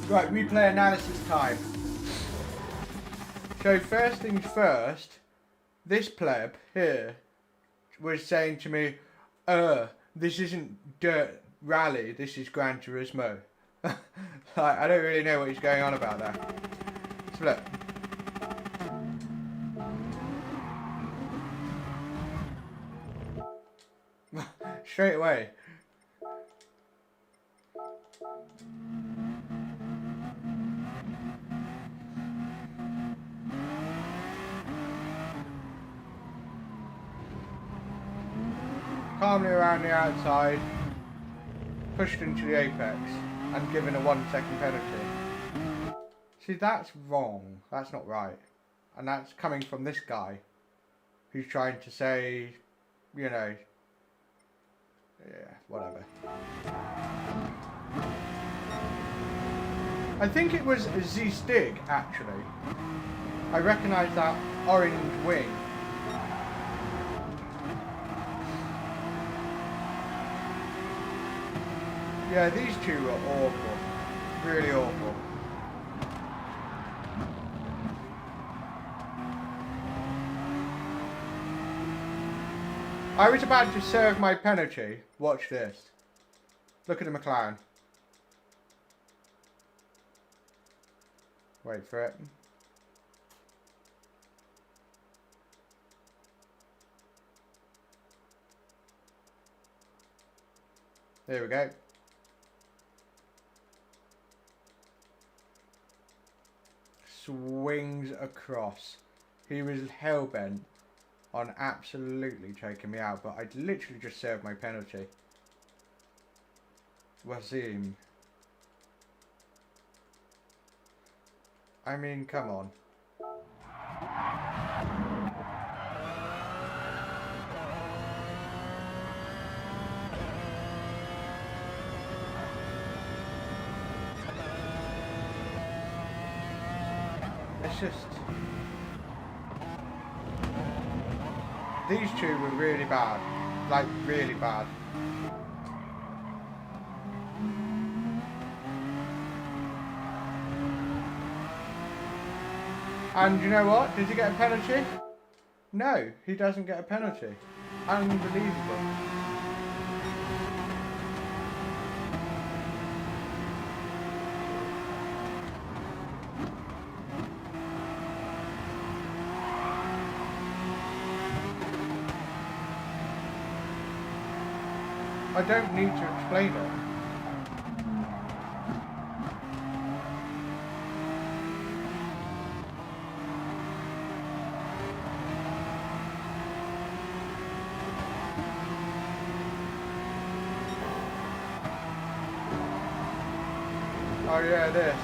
Right, replay analysis time. So first things first, this pleb here was saying to me, this isn't Dirt Rally, this is Gran Turismo. Like, I don't really know what he's going on about there. So look. Straight away. Calmly around the outside, pushed into the apex, and given a 1 second penalty. See, that's wrong. That's not right. And that's coming from this guy, who's trying to say, you know, yeah, whatever. I think it was Z-Stig, actually. I recognise that orange wing. Yeah, these two are awful. Really awful. I was about to serve my penalty. Watch this. Look at the McLaren. Wait for it. There we go. Swings across. He was hell-bent on absolutely taking me out, but I'd literally just served my penalty. Wasim. I mean, come on. It's just... These two were really bad. Like, really bad. And you know what? Did he get a penalty? No, he doesn't get a penalty. Unbelievable. I don't need to explain it. Oh yeah, this.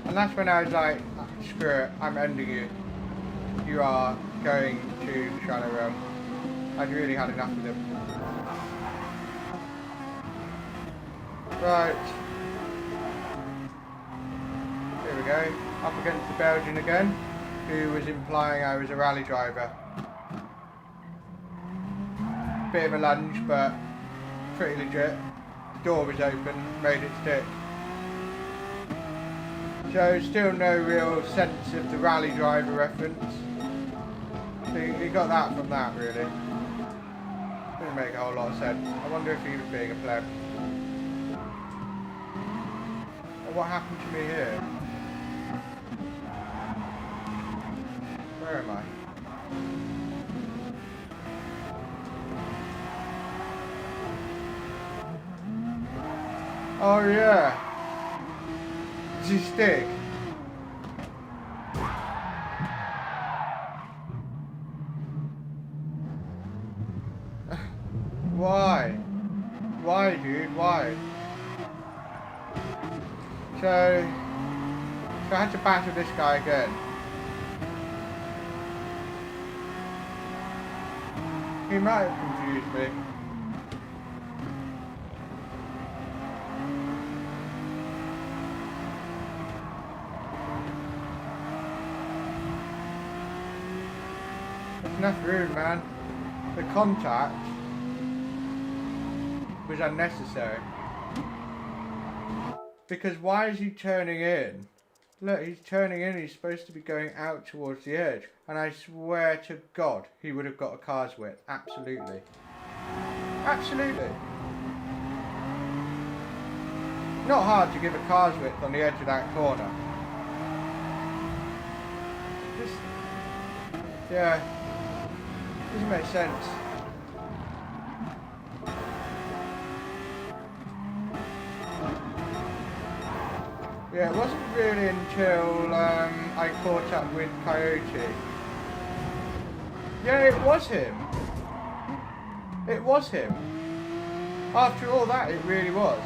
And that's when I was like, screw it, I'm ending you. You are going to the Shadow Realm. I'd really had enough of him. Right. Here we go. Up against the Belgian again, who was implying I was a rally driver. Bit of a lunge, but pretty legit. The door was open, made it stick. So still no real sense of the rally driver reference. So he got that from that, really. Didn't make a whole lot of sense. I wonder if he was being a pleb. Or what happened to me here? Where am I? Oh yeah. Does he stick? Why? Why, dude? Why? So I had to battle this guy again. He might have confused me. Enough room, man. The contact was unnecessary. Because why is he turning in? Look, he's turning in, he's supposed to be going out towards the edge. And I swear to God, he would have got a car's width. Absolutely. Absolutely. Not hard to give a car's width on the edge of that corner. Just, yeah. Doesn't make sense. Yeah, it wasn't really until I caught up with Coyote. Yeah, it was him. It was him. After all that, it really was.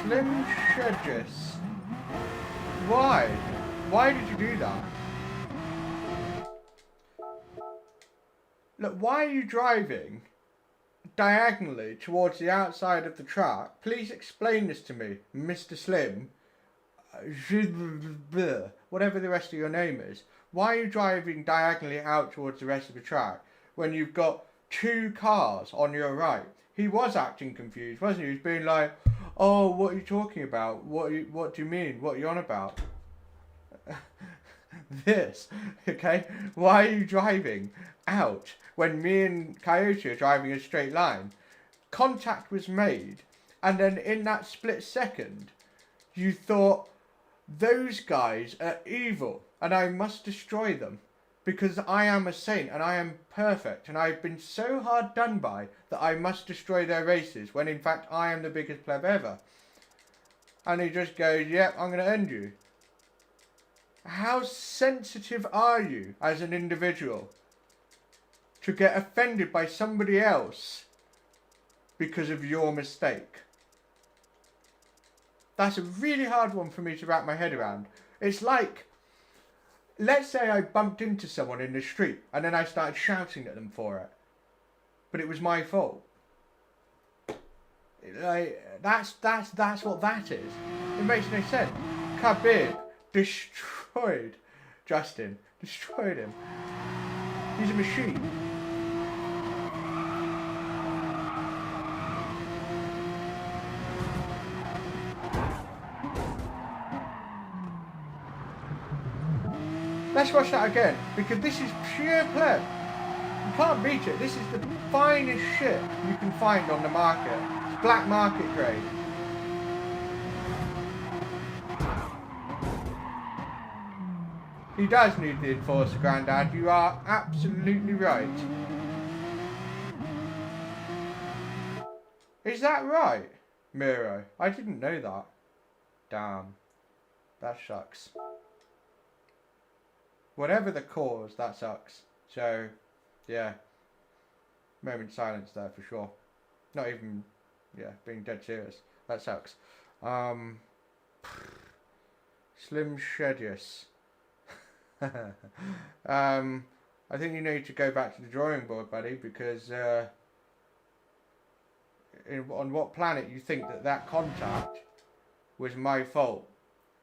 Slim Shedges. Why? Why did you do that? look, why are you driving diagonally towards the outside of the track? Please explain this to me, Mr. Slim. Whatever the rest of your name is. Why are you driving diagonally out towards the rest of the track when you've got 2 cars on your right? He was acting confused, wasn't he? He was being like, oh, what are you talking about? What do you mean? What are you on about? This, okay? Why are you driving out when me and Coyote are driving a straight line? Contact was made, and then in that split second, you thought, those guys are evil, and I must destroy them, because I am a saint, and I am perfect, and I've been so hard done by that I must destroy their races, when in fact I am the biggest pleb ever. And he just goes, yep, I'm going to end you. How sensitive are you as an individual to get offended by somebody else because of your mistake? That's a really hard one for me to wrap my head around. It's like, let's say I bumped into someone in the street and then I started shouting at them for it, but it was my fault. Like, that's what that is. It makes no sense. Khabib destroyed Justin. Destroyed him. He's a machine. Let's watch that again, because this is pure pleb. You can't beat it. This is the finest shit you can find on the market. It's black market grade. He does need the enforcer, Grandad. You are absolutely right. Is that right, Miro? I didn't know that. Damn. That sucks. Whatever the cause, that sucks. So, yeah. Moment of silence there for sure. Not even, yeah, being dead serious. That sucks. Slim Shedius. I think you need to go back to the drawing board, buddy, because on what planet you think that contact was my fault,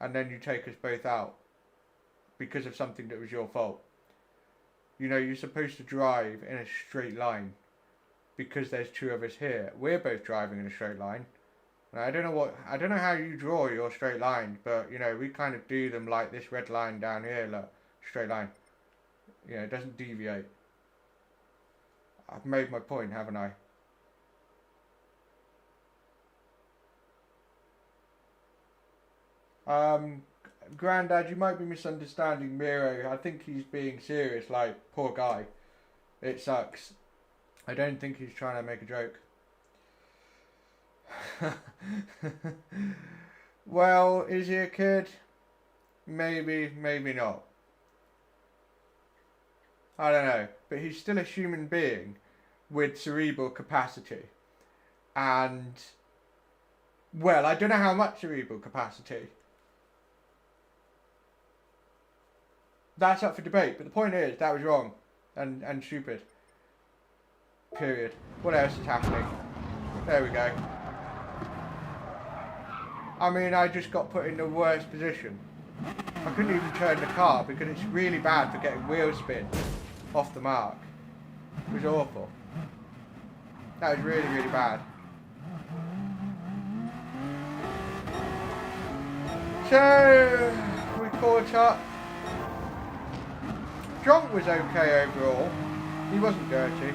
and then you take us both out because of something that was your fault. You know, you're supposed to drive in a straight line because there's 2 of us here. We're both driving in a straight line. Now, I don't know how you draw your straight lines, but you know, we kind of do them like this red line down here, look, straight line. You know, it doesn't deviate. I've made my point, haven't I? Grandad, you might be misunderstanding Miro. I think he's being serious, like, poor guy. It sucks. I don't think he's trying to make a joke. Well, is he a kid? Maybe, maybe not. I don't know. But he's still a human being with cerebral capacity. And, well, I don't know how much cerebral capacity. That's up for debate, but the point is, that was wrong. And stupid. Period. What else is happening? There we go. I mean, I just got put in the worst position. I couldn't even turn the car because it's really bad for getting wheel spin off the mark. It was awful. That was really, really bad. So, we caught up. Jonk was okay overall. He wasn't dirty.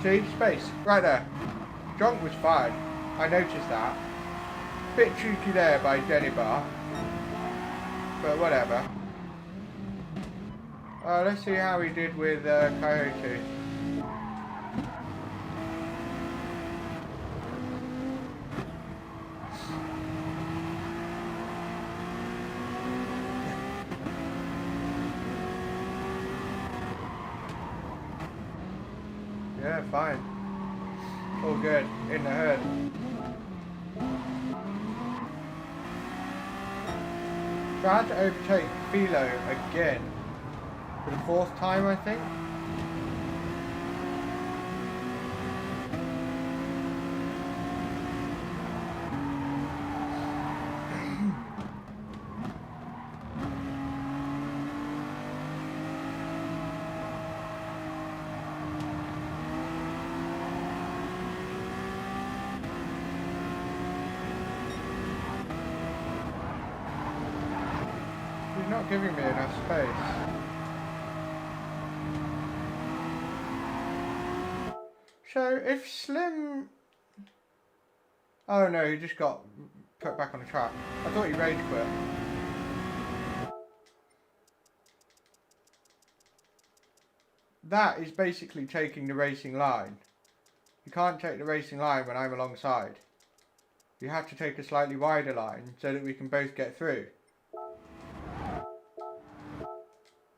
See, space, right there. Jonk was fine. I noticed that. Bit cheeky there by Denny Bar. But whatever. Let's see how he did with Coyote. Yeah, fine. All good. In the hood. Tried to overtake Philo again. For the 4th time, I think. not giving me enough space. So if Slim... Oh no, he just got put back on the track. I thought he rage quit. That is basically taking the racing line. You can't take the racing line when I'm alongside. You have to take a slightly wider line so that we can both get through.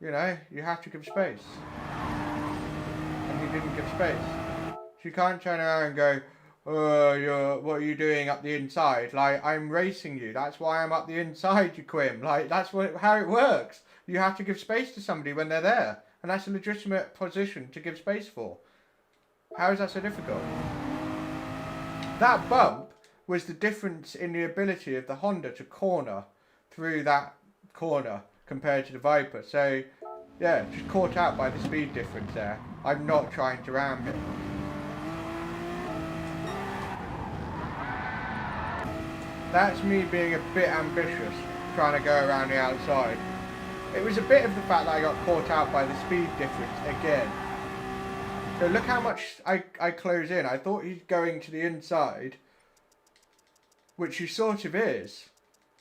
You know, you have to give space. And he didn't give space. So you can't turn around and go, oh, what are you doing up the inside? Like, I'm racing you. That's why I'm up the inside, you quim. Like, that's how it works. You have to give space to somebody when they're there. And that's a legitimate position to give space for. How is that so difficult? That bump was the difference in the ability of the Honda to corner through that corner compared to the Viper. So, yeah, just caught out by the speed difference there. I'm not trying to ram him. That's me being a bit ambitious, trying to go around the outside. It was a bit of the fact that I got caught out by the speed difference again. So look how much I close in. I thought he's going to the inside, which he sort of is.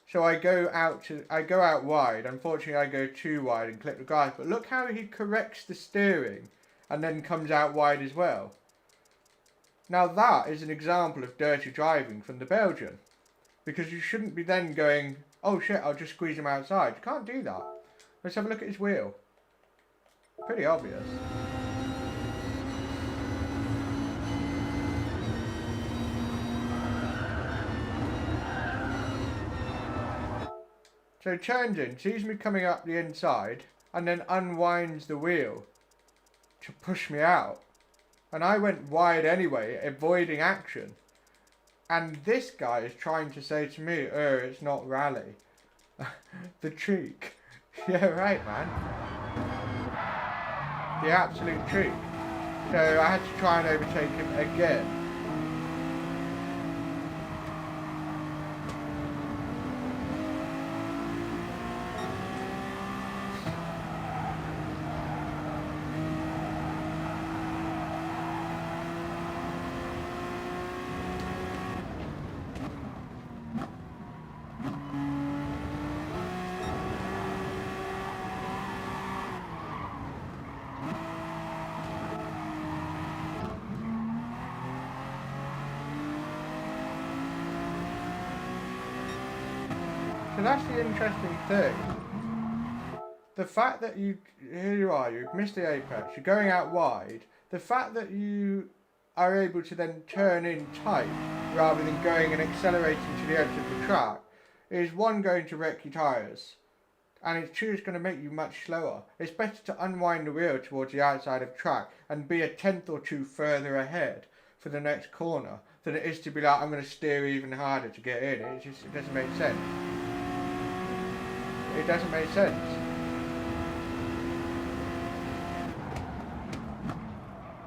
So I go out wide. Unfortunately, I go too wide and clip the grass. But look how he corrects the steering and then comes out wide as well. Now that is an example of dirty driving from the Belgian, because you shouldn't be then going, oh shit, I'll just squeeze him outside. You can't do that. Let's have a look at his wheel. Pretty obvious. So turns in, sees me coming up the inside, and then unwinds the wheel to push me out. And I went wide anyway, avoiding action. And this guy is trying to say to me, oh, it's not rally. The cheek. Yeah, right, man. The absolute cheek. So I had to try and overtake him again. So that's the interesting thing. The fact that here you are, you've missed the apex, you're going out wide. The fact that you are able to then turn in tight rather than going and accelerating to the edge of the track is one, going to wreck your tyres, and it's two, it's going to make you much slower. It's better to unwind the wheel towards the outside of track and be a tenth or two further ahead for the next corner than it is to be like, I'm going to steer even harder to get in. It doesn't make sense. It doesn't make sense.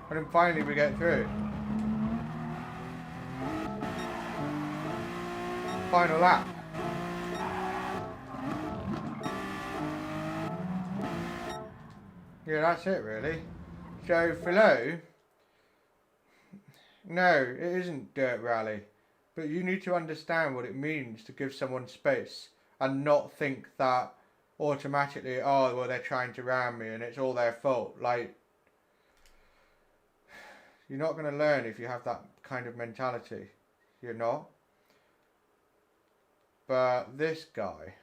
And then finally we get through. Final lap. Yeah, that's it really. So Philo, no, it isn't dirt rally, but you need to understand what it means to give someone space and not think that automatically, oh, well, they're trying to ram me and it's all their fault. Like, you're not going to learn if you have that kind of mentality. You're not. But this guy,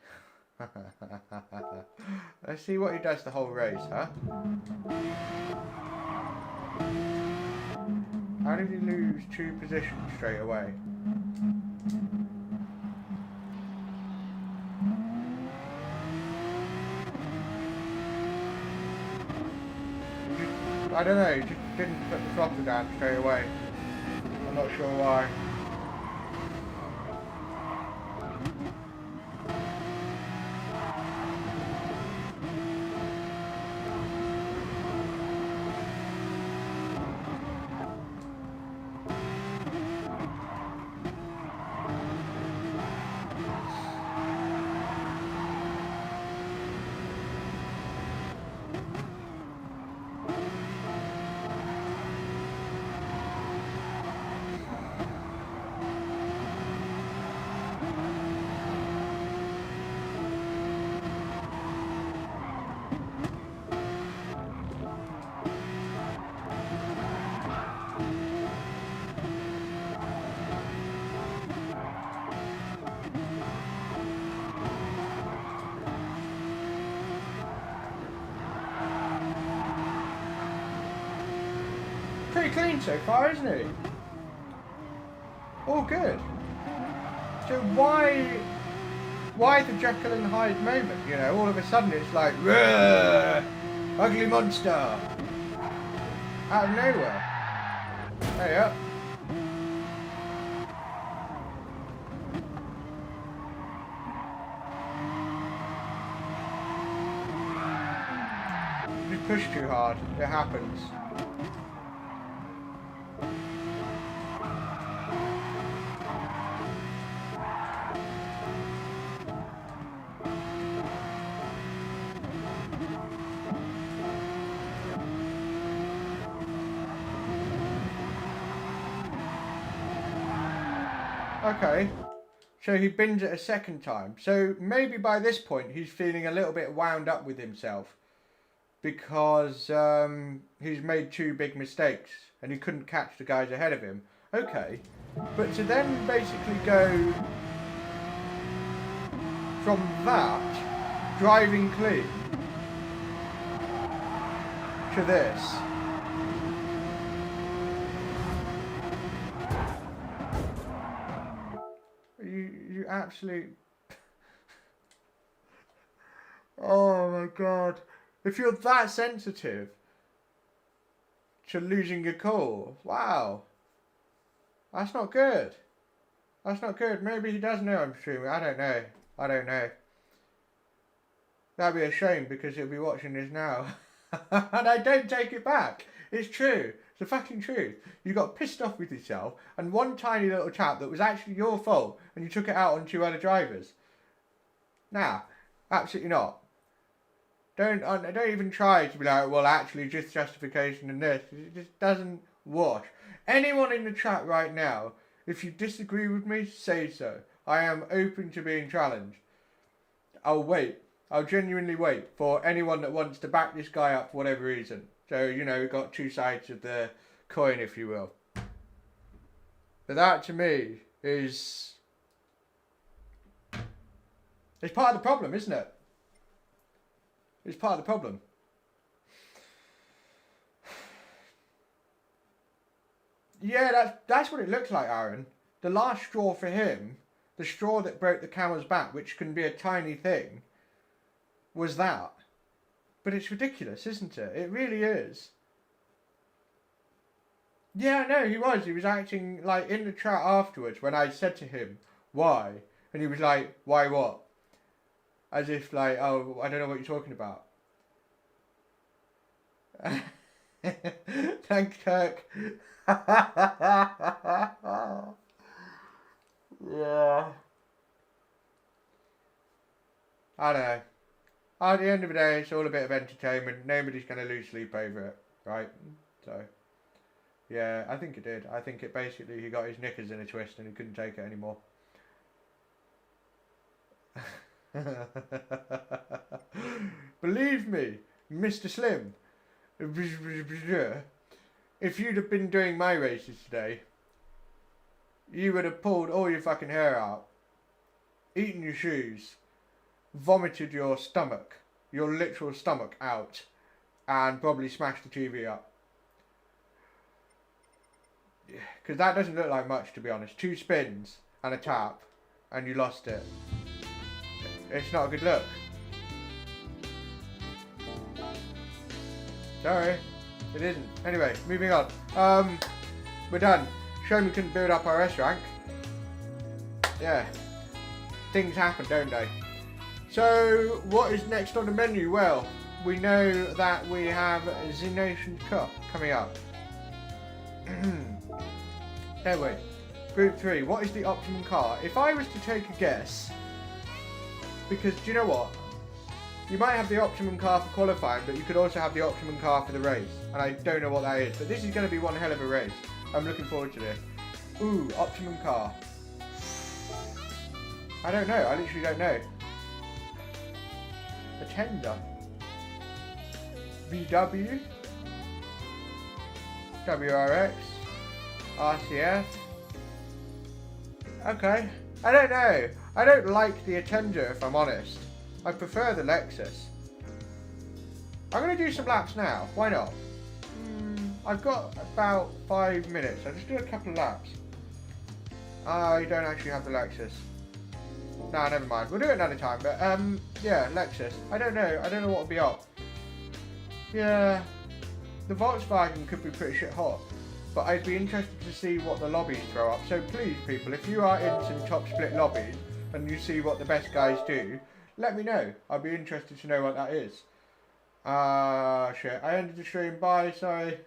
let's see what he does the whole race, huh? How did he lose 2 positions straight away? I don't know, he just didn't put the throttle down straight away. I'm not sure why. pretty clean so far, isn't he? All good. So why the Jekyll and Hyde moment? You know, all of a sudden it's like, ugly monster, out of nowhere. There you are. You push too hard, it happens. Okay, so he bins it a second time. So maybe by this point he's feeling a little bit wound up with himself because he's made 2 big mistakes and he couldn't catch the guys ahead of him. Okay, but to then basically go from that, driving clean, to this. You absolute... Oh my god. If you're that sensitive to losing your cool, wow. That's not good. That's not good. Maybe he does know I'm streaming. I don't know. I don't know. That'd be a shame because he'll be watching this now. And I don't take it back. It's true. It's the fucking truth. You got pissed off with yourself and one tiny little chap that was actually your fault and you took it out on 2 other drivers. Nah, absolutely not. Don't even try to be like, well, actually, just justification and this. It just doesn't wash. Anyone in the chat right now, if you disagree with me, say so. I am open to being challenged. I'll wait. I'll genuinely wait for anyone that wants to back this guy up for whatever reason. So, you know, we've got 2 sides of the coin, if you will. But that, to me, is... it's part of the problem, isn't it? It's part of the problem. Yeah, that's what it looks like, Aaron. The last straw for him, the straw that broke the camel's back, which can be a tiny thing, was that. But it's ridiculous, isn't it? It really is. Yeah, no, he was. He was acting like in the chat afterwards when I said to him, why? And he was like, why what? As if like, oh, I don't know what you're talking about. Thanks, Kirk. Yeah. I don't know. At the end of the day, it's all a bit of entertainment. Nobody's going to lose sleep over it, right? So, yeah, I think it did. I think it basically, he got his knickers in a twist and he couldn't take it anymore. Believe me, Mr. Slim, if you'd have been doing my races today, you would have pulled all your fucking hair out, eaten your shoes, vomited your stomach, your literal stomach out, and probably smashed the TV up. Because that doesn't look like much, to be honest. 2 spins and a tap, and you lost it. It's not a good look. Sorry, it isn't. Anyway, moving on. We're done. Shame we couldn't build up our S rank. Yeah, things happen, don't they? So, what is next on the menu? Well, we know that we have the Nations Cup coming up. Anyway, Group 3, what is the optimum car? If I was to take a guess, because do you know what? You might have the optimum car for qualifying, but you could also have the optimum car for the race. And I don't know what that is, but this is going to be one hell of a race. I'm looking forward to this. Ooh, optimum car. I don't know, I literally don't know. A tender. VW. WRX. RCF. Okay. I don't know. I don't like the Attender, if I'm honest. I prefer the Lexus. I'm going to do some laps now. Why not? I've got about 5 minutes. I'll just do a couple of laps. I don't actually have the Lexus. Nah, never mind. We'll do it another time. But yeah, Lexus. I don't know what will be up. Yeah, the Volkswagen could be pretty shit hot. But I'd be interested to see what the lobbies throw up. So please, people, if you are in some top split lobbies and you see what the best guys do, let me know. I'd be interested to know what that is. Shit. I ended the stream. Bye. Sorry.